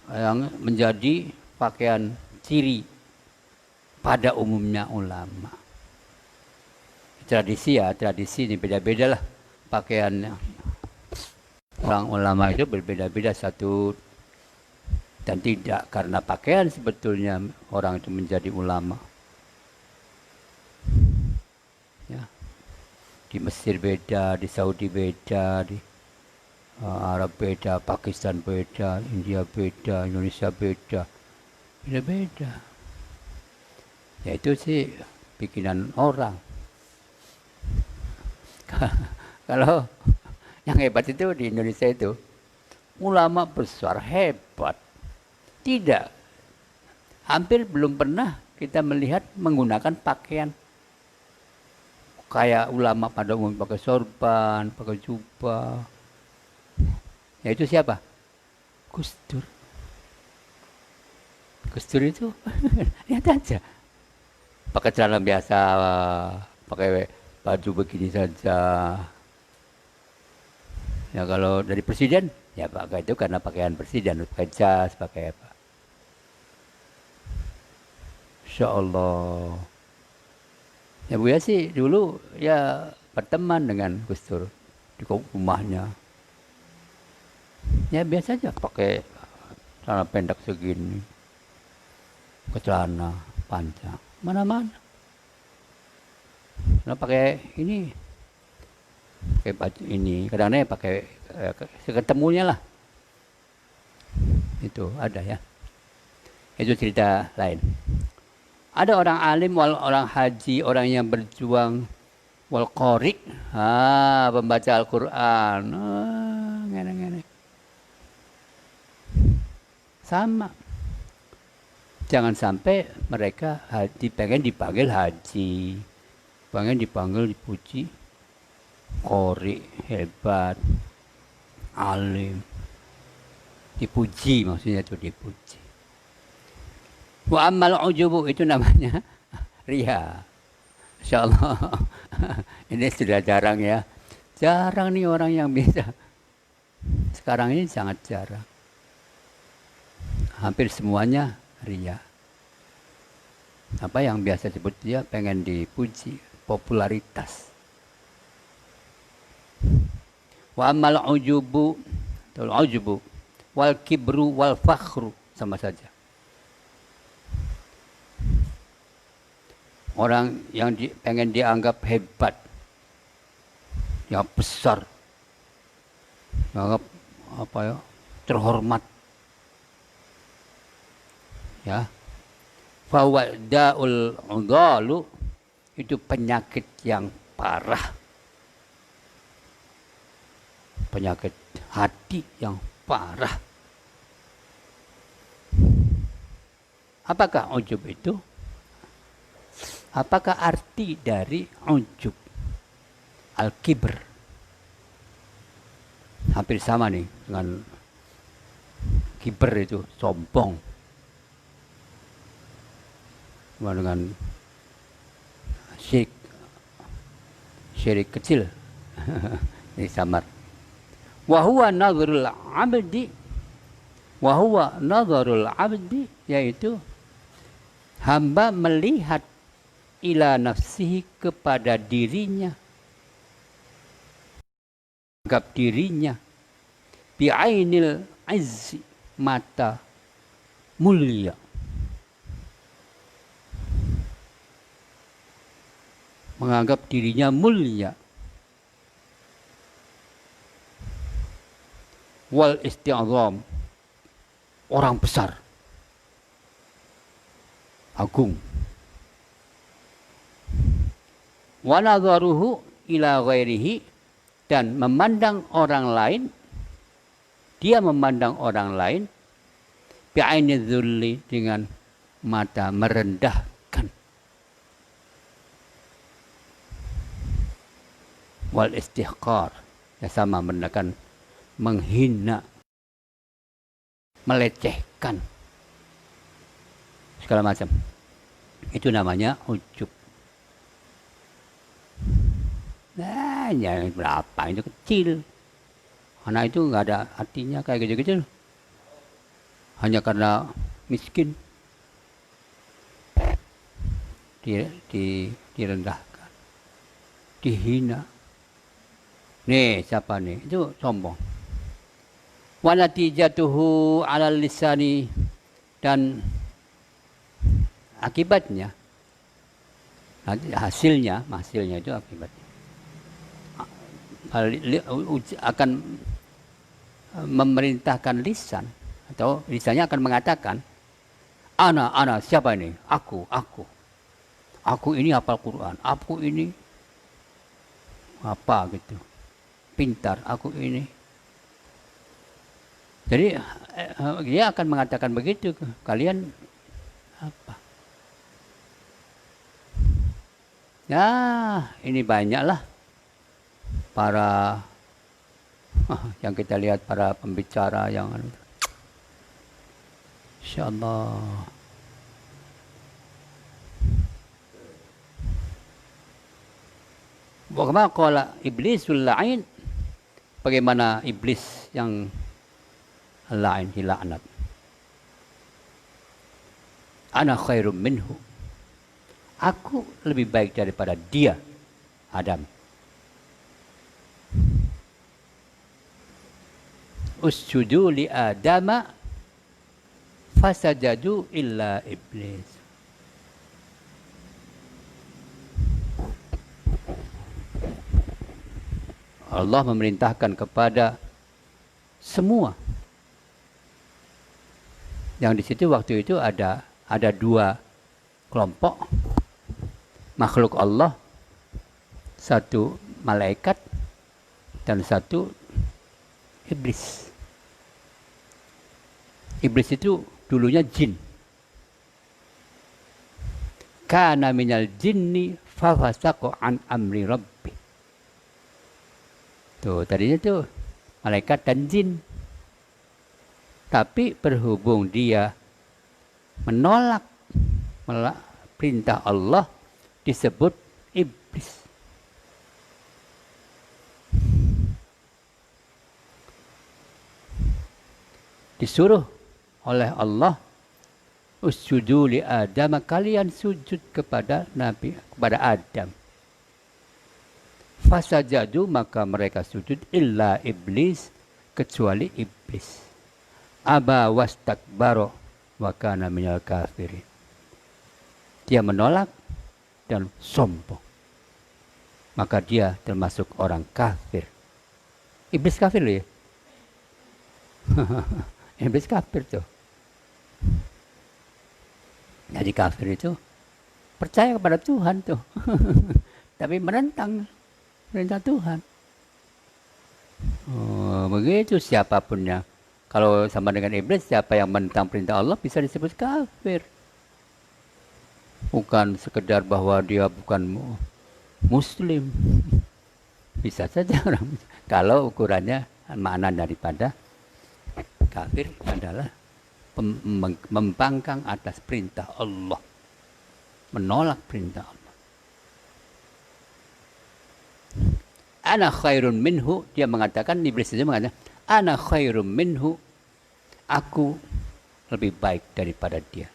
Speaker 1: yang menjadi pakaian ciri pada umumnya ulama. Tradisi ini beda-beda lah pakaiannya. Orang ulama itu berbeda-beda satu, dan tidak karena pakaian sebetulnya orang itu menjadi ulama. Ya. Di Mesir beda, di Saudi beda, di Arab beda, Pakistan beda, India beda, Indonesia beda, beda-beda. Ya itu sih bikinan orang. Kalau Yang hebat itu di Indonesia itu ulama besar hebat. Tidak, hampir belum pernah kita melihat menggunakan pakaian kayak ulama pada umum, pakai sorban, pakai jubah. Yaitu siapa? Gus Dur. Gus Dur itu lihat aja, pakai celana biasa, pakai baju begini saja. Ya kalau dari presiden, ya pakai itu karena pakaian presiden, pakai jas, pakai apa. Insya Allah. Ya Buya sih dulu ya berteman dengan Gus Dur di rumahnya. Ya biasa aja pakai celana pendek segini, ke celana panjang, mana-mana. Nah, pakai ini, pakai baju ini, kadang-kadang pakai ketemunya lah. Itu ada ya. Itu cerita lain. Ada orang alim, orang haji, orang yang berjuang, wal qori, pembaca Al-Quran, ngene-ngene. Sama. Jangan sampai mereka pengen dipanggil haji, pengen dipanggil dipuji, qori, hebat, alim. Dipuji, maksudnya itu dipuji. Wa amal ujubu itu namanya riya. Insyaallah. Ini sudah jarang ya. Jarang nih orang yang bisa. Sekarang ini sangat jarang. Hampir semuanya riya. Apa yang biasa disebut dia pengen dipuji, popularitas. Wa amal ujubu, wal kibru wal fakhru sama saja. Orang yang pengen dianggap hebat, yang besar, dianggap apa ya, terhormat, ya. Fahuwa da'ul udhalu, itu penyakit yang parah, penyakit hati yang parah. Apakah ujub itu? Apakah arti dari ujub? Al-kibr. Hampir sama nih dengan kibr itu, sombong. Dengan syirik kecil. Ini samar. Wahuwa nazarul abdi, yaitu hamba melihat ila nafsihi, kepada dirinya, anggap dirinya, bi'ainil izzi, mata mulia, menganggap dirinya mulia, wal isti'azam, orang besar, agung. Wa nadharuhu ila ghairihi, dan memandang orang lain, dia memandang orang lain, bi'aini dzulli, dengan mata merendahkan, wal istihqar, ya sama, merendahkan, menghina, melecehkan, segala macam. Itu namanya ujub. Nah, yang berapa itu kecil. Anak itu nggak ada artinya kayak gitu-gitu. Hanya karena miskin direndahkan, dihina. Nih, siapa nih? Itu sombong. Wa natijatuhu 'alal lisani, dan akibatnya, hasilnya itu akibatnya akan memerintahkan lisan, atau lisannya akan mengatakan, ana, siapa ini? Aku ini hafal Quran, aku ini apa gitu. pintar, aku ini. Jadi dia akan mengatakan begitu, kalian apa? Ya, ini banyaklah para yang kita lihat, para pembicara yang insyaallah. Bagaimana qala iblisul la'in, bagaimana iblis yang la'in, dilaknat. Ana khairum minhu, aku lebih baik daripada dia, Adam. Usjudu li Adama fasajadu illa iblis. Allah memerintahkan kepada semua. Yang di situ waktu itu ada dua kelompok makhluk Allah, satu malaikat dan satu iblis. Iblis itu dulunya jin. Kana minal jinni fafasaqa an amri rabbi. Tuh, tadinya tuh malaikat dan jin. Tapi berhubung dia menolak perintah Allah, disebut iblis. Disuruh oleh Allah, usjudu li Adam, kalian sujud kepada Adam. Fasajadu, maka mereka sujud, illa iblis, kecuali iblis. Aba wastakbaro wa kana minal kafirin. Dia menolak dan sombong, maka dia termasuk orang kafir. Iblis kafir loh ya. Iblis kafir tuh. Jadi kafir itu percaya kepada Tuhan tuh. Tapi menentang perintah Tuhan. Oh, begitu siapapunnya. Kalau sama dengan iblis, siapa yang menentang perintah Allah bisa disebut kafir. Bukan sekedar bahwa dia bukan muslim. Bisa saja orang. Kalau ukurannya, makna daripada kafir adalah membangkang atas perintah Allah, menolak perintah Allah. Ana khairun minhu, dia mengatakan, iblis saja mengatakan, ana khairun minhu, aku lebih baik daripada dia.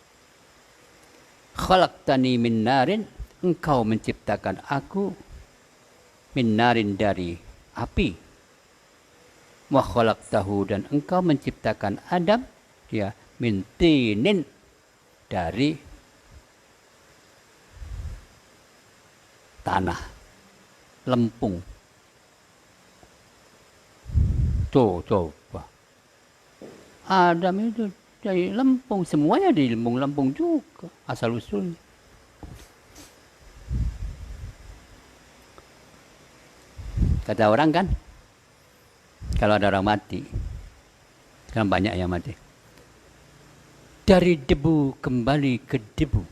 Speaker 1: Khalaqtani min narin, engkau menciptakan aku min narin, dari api. Wa khalaqtahu, dan engkau menciptakan Adam, ya, min tinin, dari tanah, lempung. Tuh, coba. Adam itu dari lempung, semuanya di lempung juga, asal usulnya. Kata orang kan, kalau ada orang mati, kan banyak yang mati. Dari debu kembali ke debu,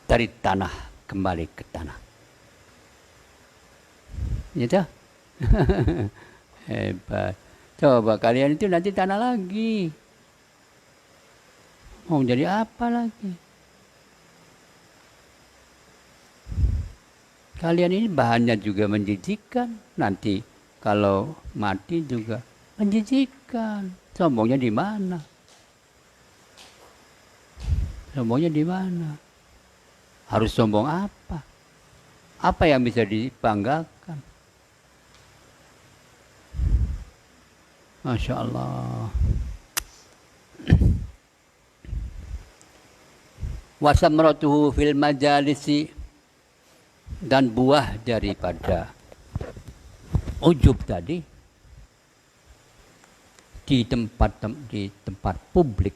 Speaker 1: dari tanah kembali ke tanah. Gitu? Hebat. Coba kalian itu nanti tanah lagi. Mau jadi apa lagi? Kalian ini bahannya juga menjijikkan. Nanti kalau mati juga menjijikkan. Sombongnya di mana? Sombongnya di mana? Harus sombong apa? Apa yang bisa dibanggakan? Masya Allah. Wasamratuhu fil majalisi, dan buah daripada ujub tadi di tempat publik,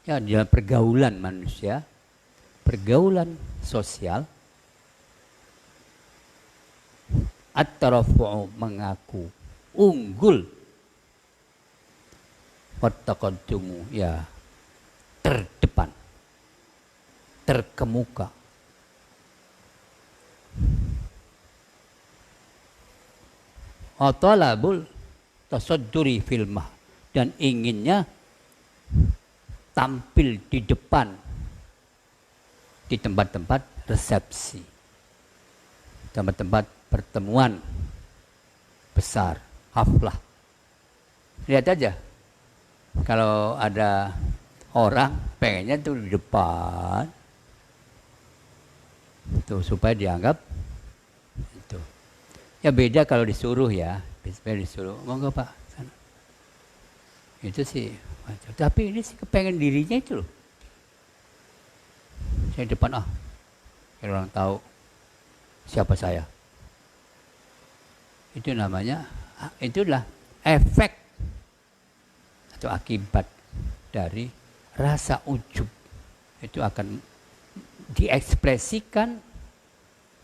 Speaker 1: ya, di dalam pergaulan manusia, pergaulan sosial, At-tarafu'u mengaku unggul. Wat-taqaddumu ya terdepan, terkemuka. Talabul tasadduri filmah, dan inginnya tampil di depan di tempat-tempat resepsi, tempat-tempat pertemuan besar, haflah. Lihat aja, kalau ada orang pengennya tuh di depan tuh supaya dianggap itu. Ya beda kalau disuruh ya, biasanya disuruh, monggo Pak sana. Itu sih, tapi ini sih kepengen dirinya itu loh. Saya depan orang tahu siapa saya. Itu namanya, itulah efek atau akibat dari rasa ujub. Itu akan diekspresikan,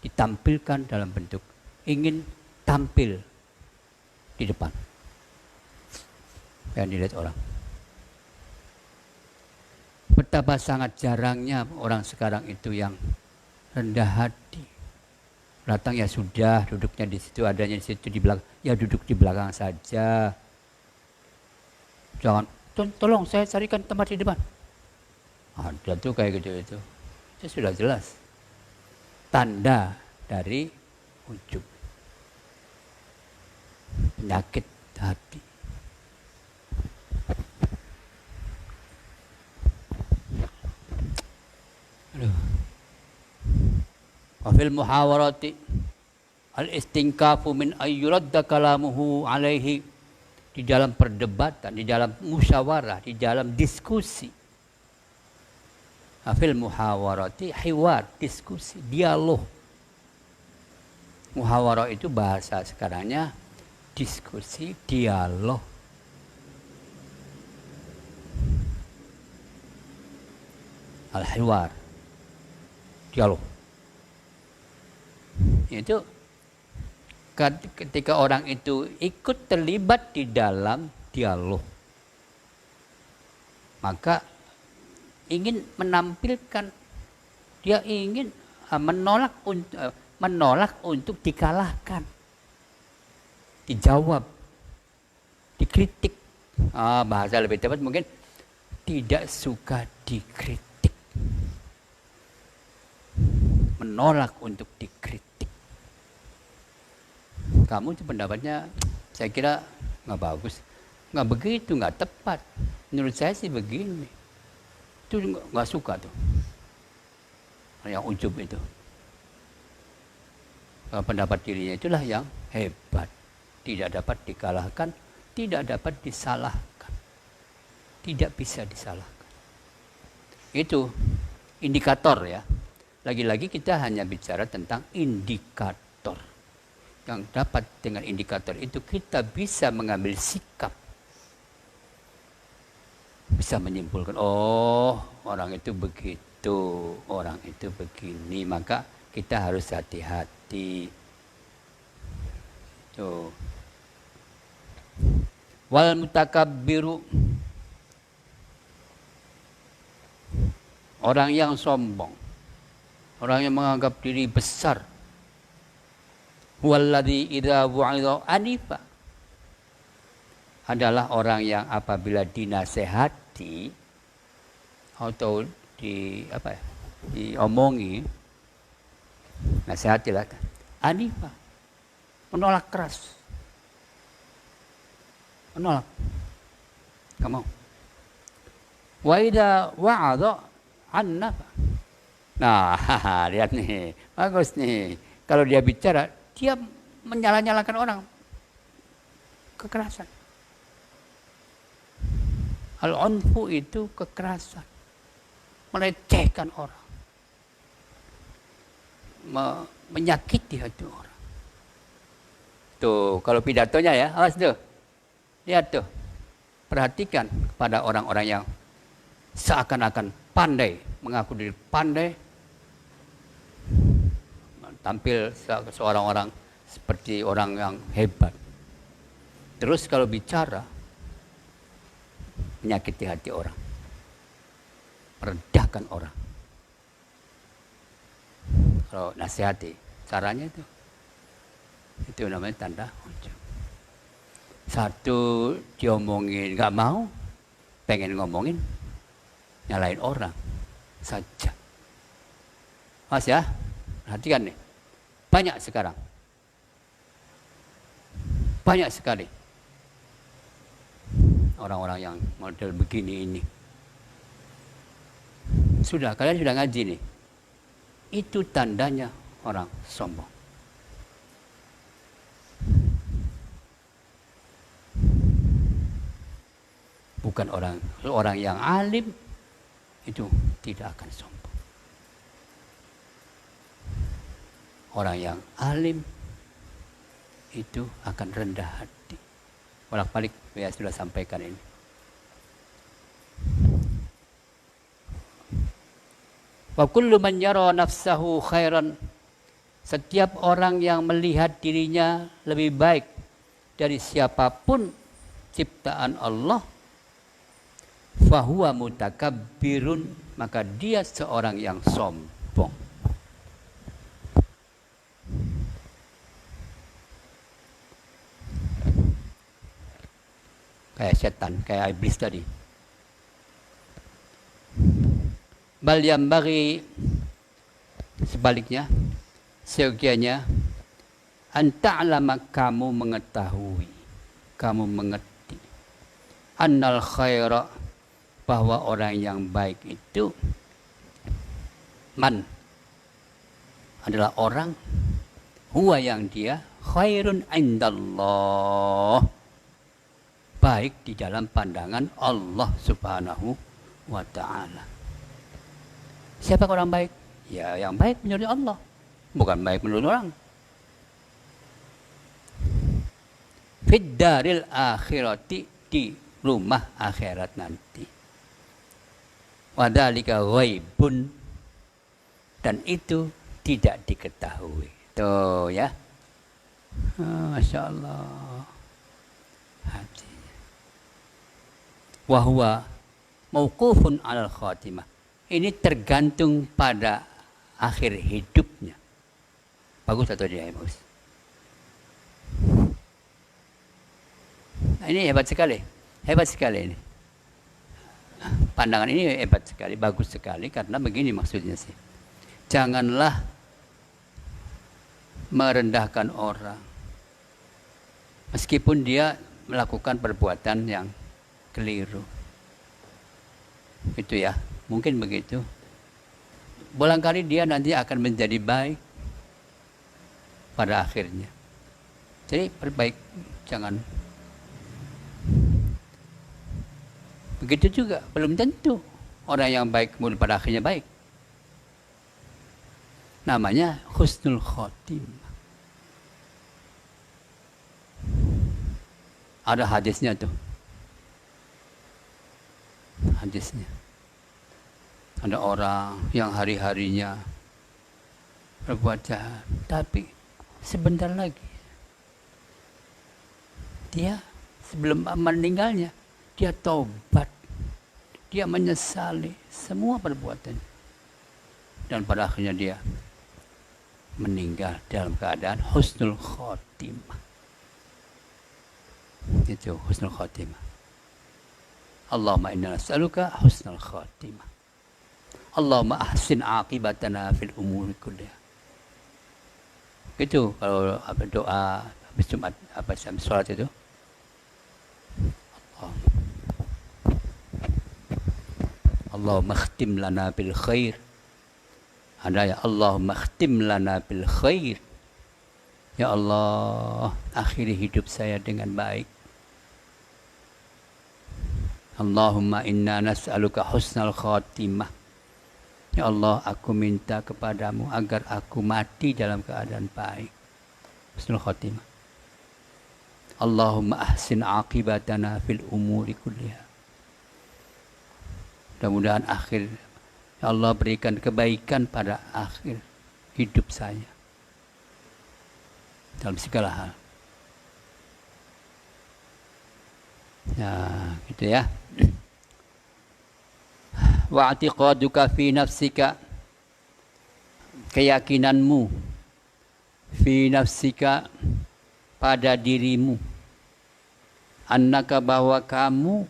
Speaker 1: ditampilkan dalam bentuk ingin tampil di depan, yang dilihat orang. Betapa sangat jarangnya orang sekarang itu yang rendah hati. Datang ya sudah, duduknya di situ, adanya di situ di belakang, ya duduk di belakang saja. Jangan, tolong saya carikan tempat di depan. Ada tuh kayak gitu itu. Itu sudah jelas tanda dari ujub, penyakit hati. Wafil muhawarati al-istinkafu min ayyuradda kalamuhu alaihi, di dalam perdebatan, di dalam musyawarah, di dalam diskusi. Wafil muhawarati hiwar, diskusi, dialog. Muhawarah itu bahasa sekarangnya diskusi, dialog. Al-hiwar, dialog. Itu ketika orang itu ikut terlibat di dalam dialog, maka ingin menampilkan, dia ingin menolak untuk dikalahkan, dijawab, dikritik. Bahasa lebih tepat mungkin tidak suka dikritik, menolak untuk dikritik. Kamu itu pendapatnya saya kira nggak bagus, nggak begitu, nggak tepat. Menurut saya sih begini. Itu nggak suka tuh, yang ujub itu. Pendapat dirinya itulah yang hebat, tidak dapat dikalahkan, tidak dapat disalahkan, tidak bisa disalahkan. Itu indikator ya. Lagi-lagi kita hanya bicara tentang indikator. Yang dapat dengan indikator itu kita bisa mengambil sikap, bisa menyimpulkan, oh orang itu begitu, orang itu begini, maka kita harus hati-hati. Tuh. Wal mutakabbiru, orang yang sombong, orang yang menganggap diri besar. Walladzi idza wu'idha anifa, adalah orang yang apabila dinasehati atau diomongi, nasihatilah, anifa, menolak keras, menolak, nggak mau. Wa idza wa'adha annafa. Nah, lihat nih, bagus nih. Kalau dia bicara, dia menyalah-nyalahkan orang, kekerasan. Al-unfu itu kekerasan, melecehkan orang, menyakiti hati orang. Tuh, kalau pidatonya ya, awas tuh, lihat tuh, perhatikan kepada orang-orang yang seakan-akan pandai, mengaku diri pandai, tampil seorang orang seperti orang yang hebat. Terus kalau bicara menyakiti hati orang, meredahkan orang. Kalau nasihati, caranya itu namanya tanda ujub. Satu diomongin nggak mau, pengen ngomongin, nyalain orang saja. Mas ya, perhatikan nih, banyak sekarang, banyak sekali orang-orang yang model begini ini. Kalian sudah ngaji nih. Itu tandanya orang sombong. Bukan orang yang alim itu tidak akan sombong. Orang yang alim itu akan rendah hati. Bolak-balik saya sudah sampaikan ini. Wa kullu man yara nafsahu khairan, setiap orang yang melihat dirinya lebih baik dari siapapun ciptaan Allah, fahuwa mutakabbirun, maka dia seorang yang sombong. Kayak setan, kayak iblis tadi. Bal yambaghi, sebaliknya, seyogianya anta'lama, kamu mengetahui, kamu mengerti, annal khaira, bahwa orang yang baik itu man, adalah orang, huwa yang dia, khairun indallah, baik di dalam pandangan Allah subhanahu wa ta'ala. Siapa orang baik? Ya yang baik menurut Allah, bukan baik menurut orang. Fid daril akhirati, di rumah akhirat nanti. Wadhalika ghaibun, dan itu tidak diketahui. Tuh ya. Masya Allah. Hati. Wahuwa mauqufun alal khatimah. Ini tergantung pada akhir hidupnya. Bagus atau tidak bagus? Nah, ini hebat sekali. Hebat sekali ini. Pandangan ini hebat sekali, bagus sekali, karena begini maksudnya sih. Janganlah merendahkan orang meskipun dia melakukan perbuatan yang keliru. Itu ya. Mungkin begitu. Barangkali dia nanti akan menjadi baik pada akhirnya. Jadi perbaik, jangan. Begitu juga, belum tentu orang yang baik kemudian pada akhirnya baik. Namanya husnul khotimah. Ada hadisnya tuh. Hadisnya. Ada orang yang hari-harinya berbuat jahat, tapi sebentar lagi dia sebelum meninggalnya dia taubat, dia menyesali semua perbuatan, dan pada akhirnya dia meninggal dalam keadaan husnul khotimah. Itu husnul khotimah. Allahumma inna nas'aluka husnul khotimah. Allahumma ahsin aqibatana fil umuri kulliha. Gitu kalau doa habis Jumat, habis sholat itu. Allahumma khtim lana bil khair. Ada ya, Allahumma khtim lana bil khair. Ya Allah, akhiri hidup saya dengan baik. Allahumma inna nas'aluka husnal khatimah. Ya Allah, aku minta kepadamu agar aku mati dalam keadaan baik. Husnul khatimah. Allahumma ahsin aqibatana fil umuri kulliha. Mudah-mudahan akhir, ya Allah, berikan kebaikan pada akhir hidup saya. dalam segala hal. Nah, gitu ya. Wa i'tiqaduka fi nafsika, keyakinanmu fi nafsika, pada dirimu, annaka, bahwa kamu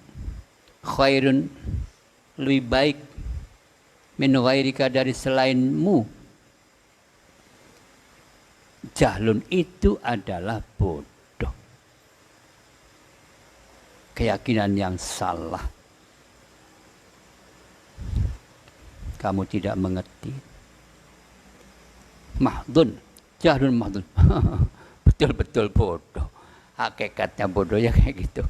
Speaker 1: khairun, lebih baik, min ghairika, dari selainmu. Jahlun itu adalah bodoh, keyakinan yang salah. Kamu tidak mengerti. Mahdun, jahlun mahdun. Betul-betul bodoh. Hakikatnya bodohnya kayak gitu.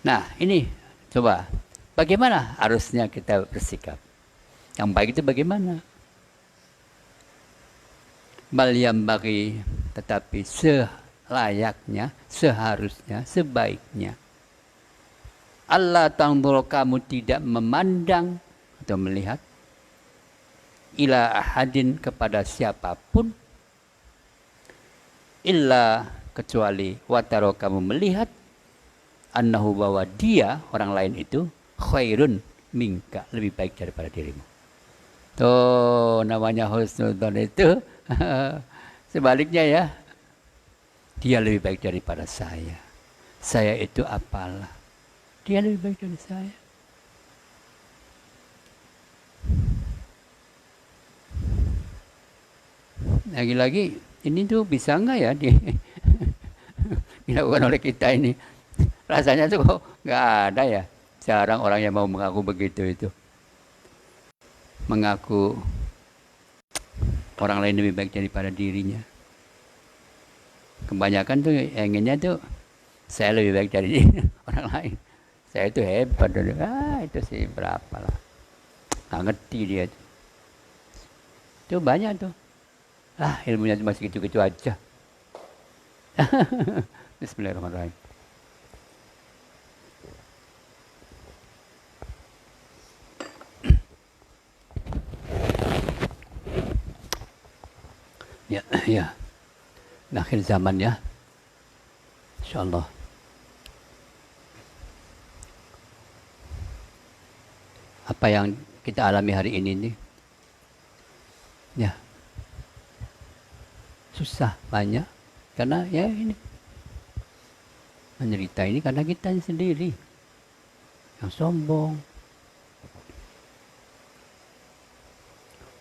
Speaker 1: Nah, ini coba bagaimana harusnya kita bersikap. Yang baik itu bagaimana? Bal yambaghi, tetapi selayaknya, seharusnya, sebaiknya. Allah tanzur, kamu tidak memandang atau melihat ila ahadin, kepada siapapun, illa, kecuali wataro, kamu melihat annahu, bahwa dia, orang lain itu, khairun minka, lebih baik daripada dirimu. Tuh namanya husnudzon itu. Sebaliknya ya, dia lebih baik daripada saya. Saya itu apalah, dia lebih baik dari saya. Lagi-lagi ini tuh bisa nggak ya dilakukan oleh kita ini? Rasanya tuh kok nggak ada ya. Jarang orang yang mau mengaku begitu itu. Mengaku orang lain lebih baik daripada dirinya. Kebanyakan tuh inginnya tuh saya lebih baik dari orang lain. Saya itu hebat. Itu sih berapa lah. Nggak ngerti dia tuh. Itu banyak tuh. Ilmunya cuma segitu-gitu aja. Bismillahirrahmanirrahim. Ya. Akhir zaman ya. Insyaallah. Apa yang kita alami hari ini nih. Ya. Susah banyak karena ya ini menderita ini karena kita sendiri yang sombong.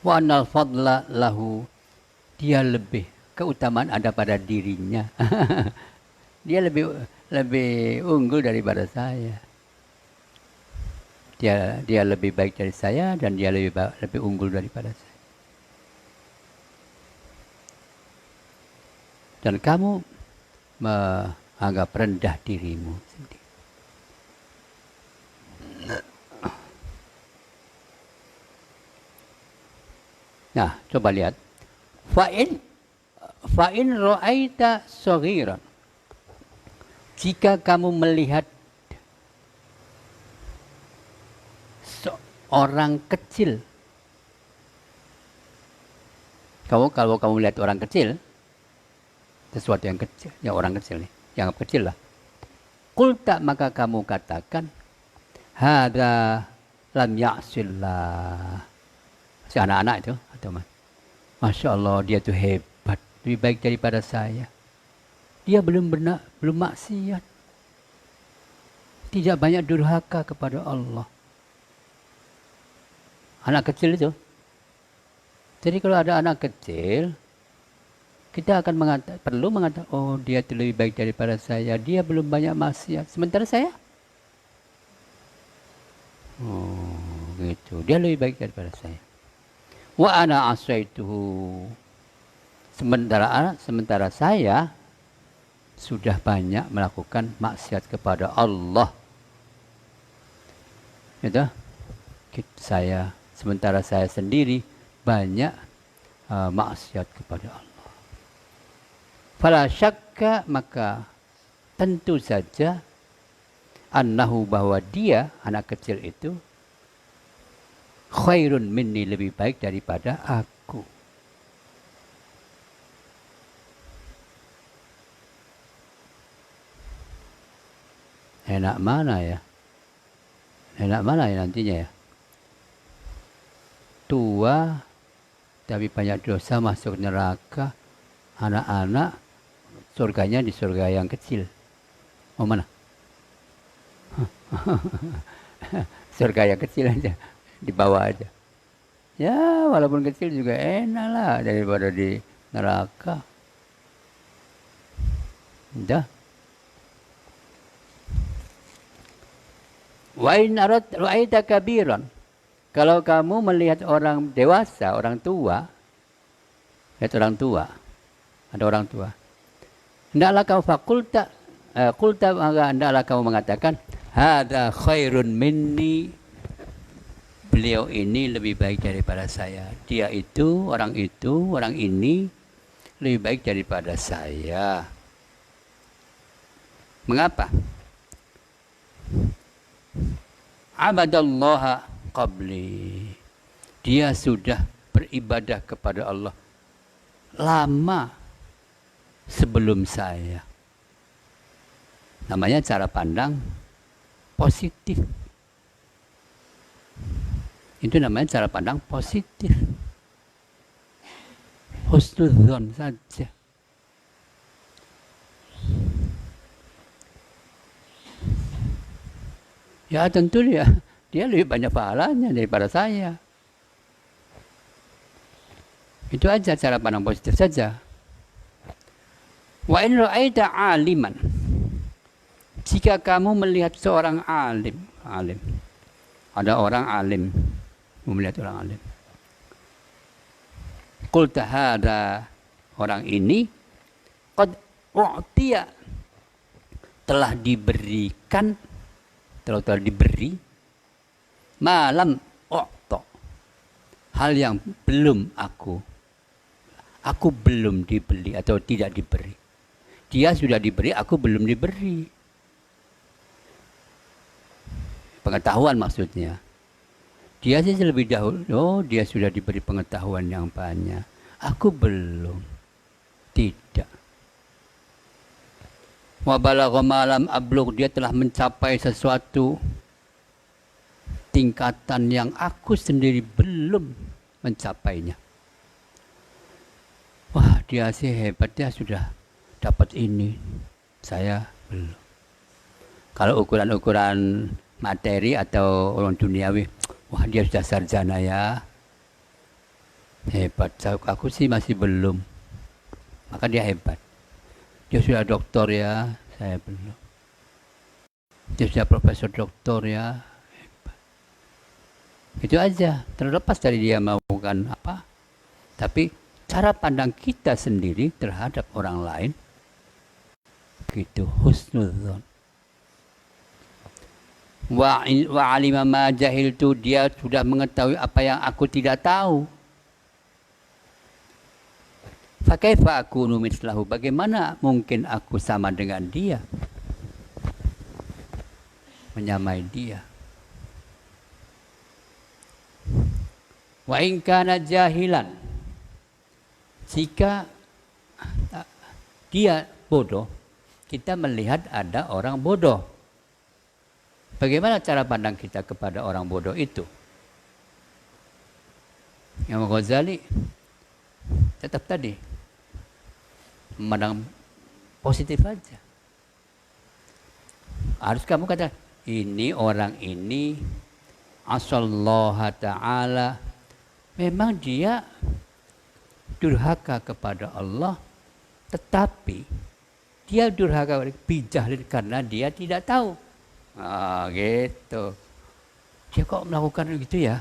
Speaker 1: Wa anal fadla lahu, dia lebih, keutamaan ada pada dirinya. Dia lebih unggul daripada saya. Dia lebih baik dari saya dan dia lebih unggul daripada saya. Dan kamu menganggap rendah dirimu sendiri. Nah, coba lihat. Fa'in ra'aita saghiran. Jika kamu melihat seorang kecil. Kalau kamu lihat orang kecil, sesuatu yang kecil, ya orang kecil nih, yang kecil lah. Qulta, maka kamu katakan, hadza lam ya'sillah. Si anak-anak itu, atau Masya Allah, dia tuh hebat, lebih baik daripada saya. Dia belum maksiat. Tidak banyak durhaka kepada Allah. Anak kecil itu. Jadi kalau ada anak kecil, kita akan perlu mengatakan, oh dia itu lebih baik daripada saya, dia belum banyak maksiat. Sementara saya, oh gitu, dia lebih baik daripada saya. Wa ana asaituhu, sementara saya sudah banyak melakukan maksiat kepada Allah. Gitu. Sementara saya sendiri banyak maksiat kepada Allah. Fala syakka, maka tentu saja annahu, bahwa dia, anak kecil itu, khairun minni, lebih baik daripada aku. Enak mana ya? Enak mana ya nantinya ya? Tua tapi banyak dosa, masuk neraka. Anak-anak surganya di surga yang kecil. Oh mana? Surga yang kecil aja, di bawah aja. Ya walaupun kecil juga enak lah daripada di neraka. Udah. Wa in ra'aita kabiran. Kalau kamu melihat orang dewasa, orang tua, lihat orang tua, ada orang tua. Hendaklah kamu kulta maka hendaklah kamu mengatakan, hada khairun minni. Beliau ini lebih baik daripada saya. Dia itu, orang ini lebih baik daripada saya. Mengapa? Abadallaha qabli. Dia sudah beribadah kepada Allah lama sebelum saya. Namanya cara pandang positif. Itu namanya cara pandang positif. Husnudzon saja. Ya tentu dia lebih banyak pahalanya daripada saya. Itu aja cara pandang positif saja. Wa in ra'aita 'aliman. Jika kamu melihat seorang alim. Ada orang alim, melihat orang alim. Qulta hada, orang ini qad u'tiya, telah diberikan, telah diberi malam u'ta, hal yang belum aku belum dibeli atau tidak diberi. Dia sudah diberi, aku belum diberi. Pengetahuan maksudnya. Dia sih lebih dahulu, dia sudah diberi pengetahuan yang banyak. Aku belum. Tidak. Wa balagha malam ablugh, dia telah mencapai sesuatu tingkatan yang aku sendiri belum mencapainya. Wah, dia sih hebat, dia sudah dapat ini. Saya belum. Kalau ukuran-ukuran materi atau orang duniawi, wah dia sudah sarjana ya, hebat. Aku sih masih belum, maka dia hebat. Dia sudah doktor ya, saya belum. Dia sudah profesor doktor ya, hebat. Itu aja, terlepas dari dia melakukan apa. Tapi cara pandang kita sendiri terhadap orang lain, gitu, husnudzon. Wa alima ma jahiltu, dia sudah mengetahui apa yang aku tidak tahu. Fa kaifa akunu mislahu, bagaimana mungkin aku sama dengan dia, menyamai dia. Wa in kana jahilan, jika dia bodoh, kita melihat ada orang bodoh. Bagaimana cara pandang kita kepada orang bodoh itu? Imam Ghazali tetap tadi memandang positif aja. Harus kamu kata, ini orang ini asallahu ta'ala, memang dia durhaka kepada Allah, tetapi dia durhaka bijahil karena dia tidak tahu. Gitu. Dia kok melakukan gitu ya?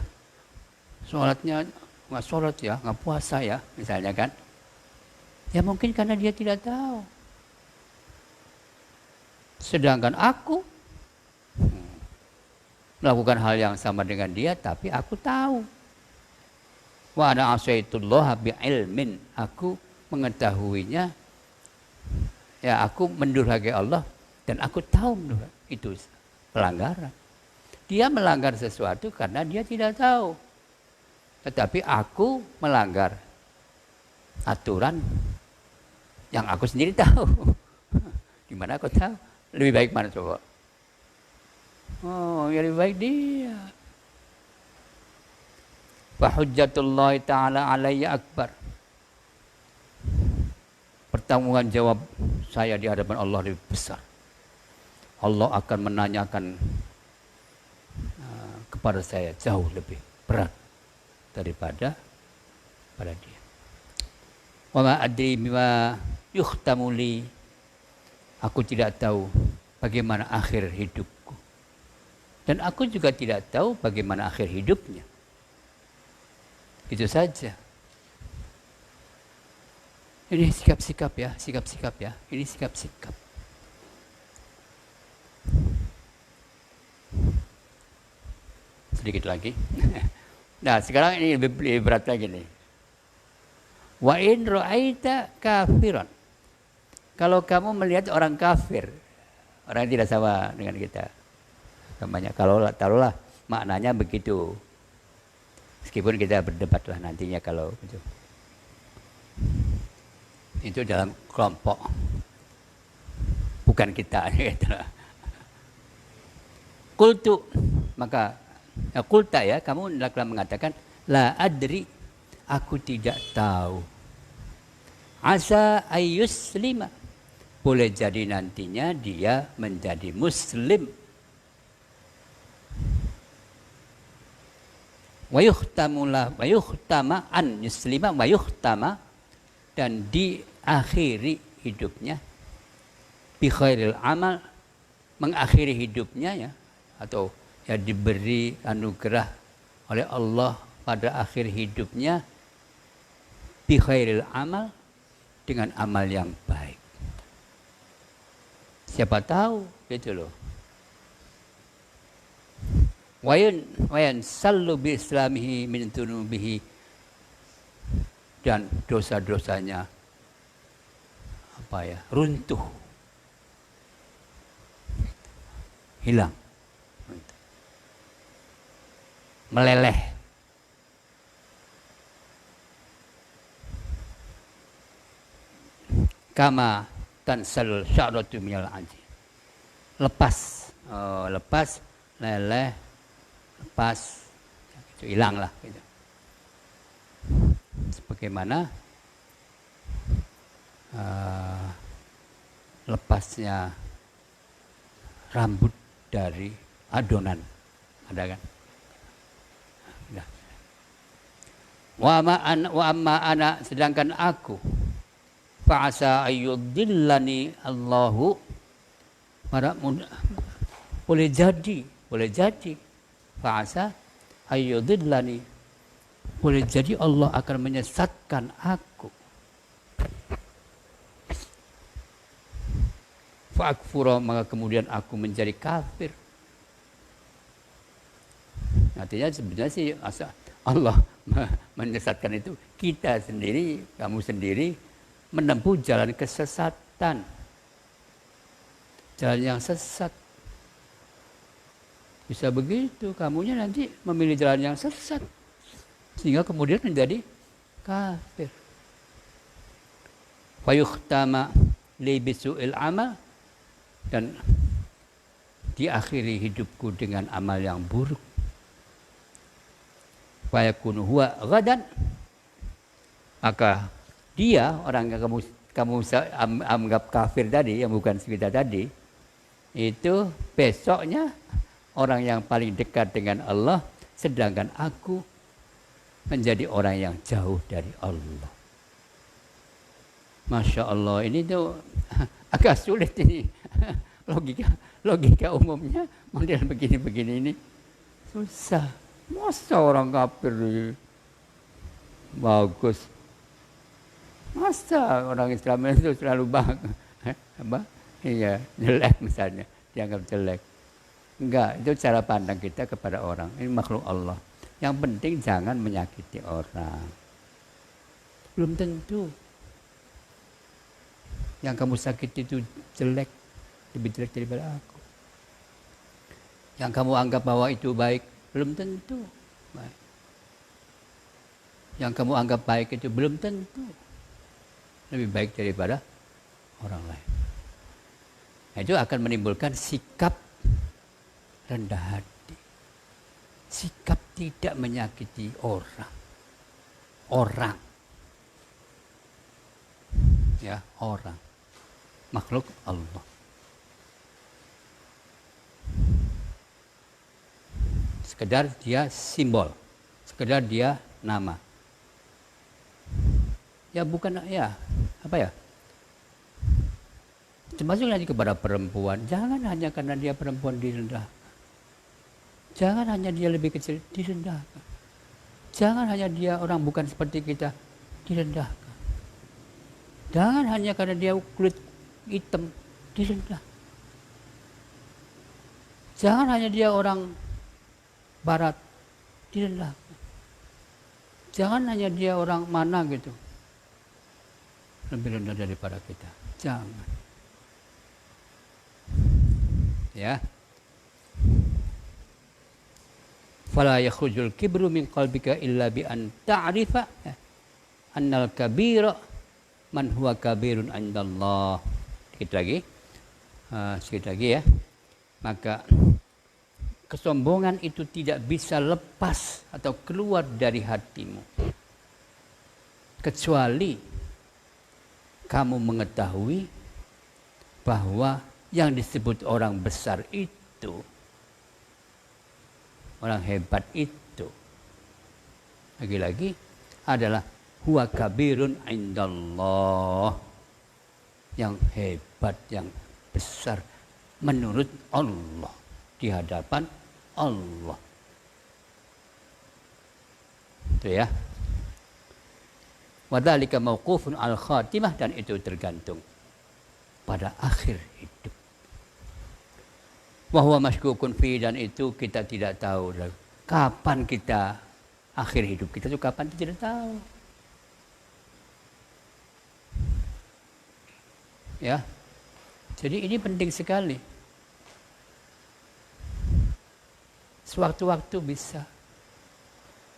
Speaker 1: Sholatnya nggak sholat ya, nggak puasa ya, misalnya kan? Ya mungkin karena dia tidak tahu. Sedangkan aku melakukan hal yang sama dengan dia, tapi aku tahu. Wa ana asaitullah bi ilmin, aku mengetahuinya. Ya aku mendurhakai Allah dan aku tahu itu pelanggaran. Dia melanggar sesuatu karena dia tidak tahu.
Speaker 2: Tetapi aku melanggar aturan yang aku sendiri tahu. Gimana aku tahu? Lebih baik mana coba? Oh, yang lebih baik dia. Fa hujjatullah ta'ala alayya akbar. Pertanggungan jawab saya di hadapan Allah lebih besar. Allah akan menanyakan kepada saya jauh lebih berat daripada pada dia. Wa ma adri bima yuhtamu li. Aku tidak tahu bagaimana akhir hidupku. Dan aku juga tidak tahu bagaimana akhir hidupnya. Itu saja. Ini sikap-sikap ya, sikap-sikap ya. Ini sikap-sikap. Sedikit lagi. Nah, sekarang ini lebih berat lagi nih. Wa in ra'aita kafiran. Kalau kamu melihat orang kafir, orang yang tidak sama dengan kita. Namanya kalau taruhlah maknanya begitu. Meskipun kita berdebatlah nantinya kalau itu. Itu dalam kelompok. Bukan kita gitu. Qultu, maka kulta ya, kamu telah mengatakan la adri, aku tidak tahu. Asa ayyuslima, boleh jadi nantinya dia menjadi muslim. Wa yuhtama an yuslima wa yuhtama, dan diakhiri hidupnya bi khairil amal, mengakhiri hidupnya ya, atau ya diberi anugerah oleh Allah pada akhir hidupnya bi khairil amal, dengan amal yang baik. Siapa tahu gitu loh. Wayan sallu bi islamihi min dunubihi, dan dosa-dosanya apa ya, runtuh, hilang, meleleh. Kama tansal sya'ratu minal aji, lepas, lepas, leleh, lepas, itu hilang lah gitu. Sebagaimana lepasnya rambut dari adonan, ada kan? Nah. Wa amma ana, sedangkan aku, fa'asa ayyudillani Allahu, boleh jadi fa'asa ayyudillani, boleh jadi Allah akan menyesatkan aku. Fa'akfura, maka kemudian aku menjadi kafir. Artinya sebenarnya sih Allah menyesatkan itu kita sendiri, kamu sendiri menempuh jalan kesesatan, jalan yang sesat. Bisa begitu, kamunya nanti memilih jalan yang sesat sehingga kemudian menjadi kafir. Fayuhtama li bisu'il amal, dan diakhiri hidupku dengan amal yang buruk. Fayakunu huwa ghadan, maka dia, orang yang kamu anggap kafir tadi, yang bukan kita tadi, itu besoknya orang yang paling dekat dengan Allah, sedangkan aku menjadi orang yang jauh dari Allah. Masya Allah, ini tuh agak sulit ini. Logika umumnya model begini-begini ini susah. Masa orang kafir bagus? Masa orang Islam itu selalu jelek misalnya, dianggap jelek? Enggak, itu cara pandang kita kepada orang. Ini makhluk Allah. Yang penting jangan menyakiti orang. Belum tentu yang kamu sakiti itu jelek, lebih jelek daripada aku. Yang kamu anggap bahwa itu baik, belum tentu baik. yang kamu anggap baik itu belum tentu lebih baik daripada orang lain. Nah, itu akan menimbulkan sikap rendah hati, sikap tidak menyakiti orang, ya, orang, makhluk Allah. Sekedar dia simbol, sekedar dia nama. Ya bukan, ya apa ya, termasuk nanti kepada perempuan, jangan hanya karena dia perempuan direndahkan, jangan hanya dia lebih kecil direndahkan, jangan hanya dia orang bukan seperti kita direndahkan, jangan hanya karena dia kulit hitam direndahkan, jangan hanya dia orang barat direndahkan, jangan hanya dia orang mana gitu lebih rendah daripada kita, jangan. Ya. Fala yakhrujul kibru min qalbika illa bi an ta'rifa annal kabira man huwa kabirun indallah. Sedikit lagi ya. Maka kesombongan itu tidak bisa lepas atau keluar dari hatimu kecuali kamu mengetahui bahwa yang disebut orang besar itu, orang hebat itu, lagi-lagi adalah huwa kabirun indallah, yang hebat, yang besar menurut Allah, di hadapan Allah. Itu ya. Wadzalika mauqufun al khatimah, dan itu tergantung pada akhir hidup. Wa huwa masykukun fi, dan itu kita tidak tahu kapan kita akhir hidup kita itu kapan, kita tidak tahu. Ya. Jadi ini penting sekali. Sewaktu-waktu bisa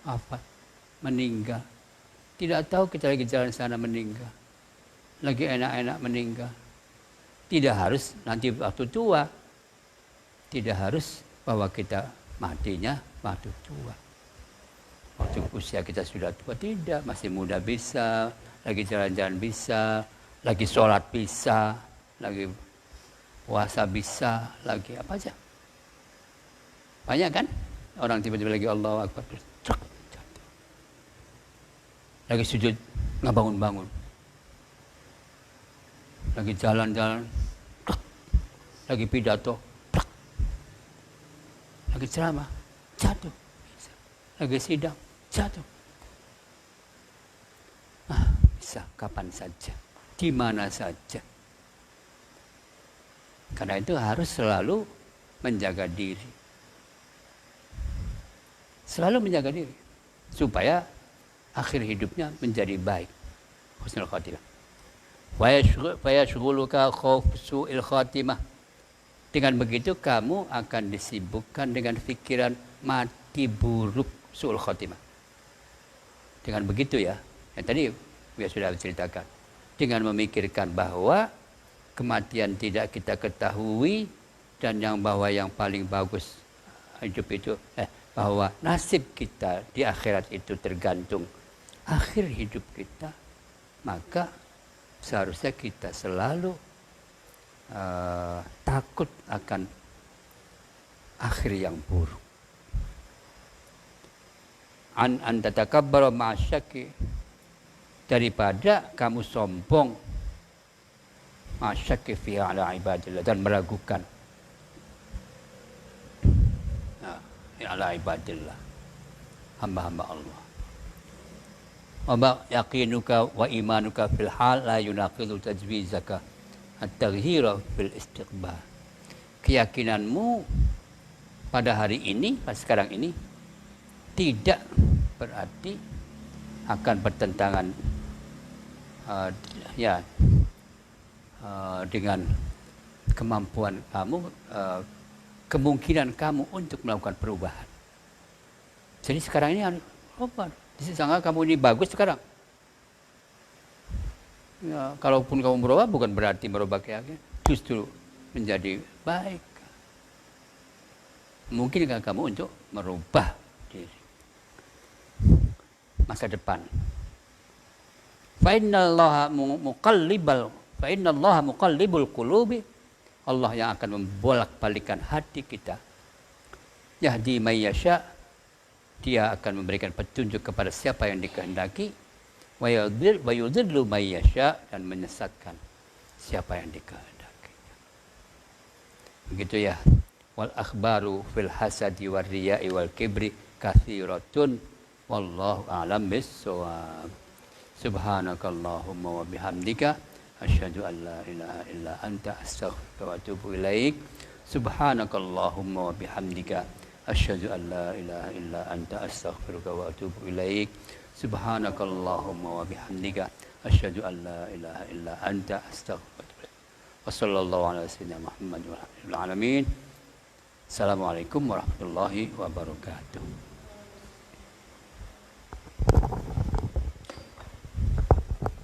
Speaker 2: apa? Meninggal. Tidak tahu kita lagi jalan sana meninggal. Lagi enak-enak meninggal. Tidak harus nanti waktu tua. Tidak harus bahwa kita matinya waktu tua. Waktu usia kita sudah tua, tidak. Masih muda bisa, lagi jalan-jalan bisa, lagi sholat bisa, lagi puasa bisa, lagi apa aja. Banyak kan? Orang tiba-tiba lagi Allahu Akbar, truk, jatuh. Lagi sujud, nggak bangun-bangun. Lagi jalan-jalan, truk. Lagi pidato, truk. Lagi ceramah, jatuh. Lagi sidang, jatuh. Bisa kapan saja, di mana saja. Karena itu harus selalu menjaga diri. Selalu menjaga diri supaya akhir hidupnya menjadi baik. Husnul khatimah. Wa yashghuluka khauf su'il khatimah. Dengan begitu kamu akan disibukkan dengan pikiran mati buruk, su'ul khatimah. Dengan begitu ya, yang tadi saya sudah ceritakan. Dengan memikirkan bahwa kematian tidak kita ketahui, dan bahwa yang paling bagus hidup itu bahwa nasib kita di akhirat itu tergantung akhir hidup kita, maka seharusnya kita selalu takut akan akhir yang buruk. An tatakabbara ma'asyaki, daripada kamu sombong ma'asyaki fi ala ibadillah, dan meragukan ala ibadillah, hamba-hamba Allah. Wa yaqinuka wa imanuka fil hal la yunaqidu tajwizaka at-taghyira fil istiqbal. Keyakinanmu pada hari ini, pada sekarang ini, tidak berarti akan bertentangan dengan kemampuan kamu, kemungkinan kamu untuk melakukan perubahan. Jadi sekarang ini disangka kamu ini bagus sekarang. Ya, kalaupun kamu berubah bukan berarti merubah keyakinan, justru menjadi baik. Mungkinkah kamu untuk merubah diri masa depan? Fa innallaha muqallibul qulubi. Allah yang akan membolak-balikan hati kita. Yahdi may yasha, dia akan memberikan petunjuk kepada siapa yang dikehendaki. Wa yudhillu may yasha, dan menyesatkan siapa yang dikehendaki. Begitu ya. Wal akhbaru fil hasadi war riya'i wal kibri katsiratun wallahu a'lam bis-shawab. Subhanakallahumma wa bihamdika asyhadu an la ilaha illa anta astaghfiruka wa atubu ilaik. Subhanakallahumma wa bihamdika asyhadu an la ilaha illa anta astaghfiruka wa atubu ilaik. Subhanakallahumma wa bihamdika asyhadu an la ilaha illa anta astaghfiruka wa atubu ilaik. Wassallallahu ala sayyidina Muhammad wa ala alihi. Assalamualaikum warahmatullahi wabarakatuh.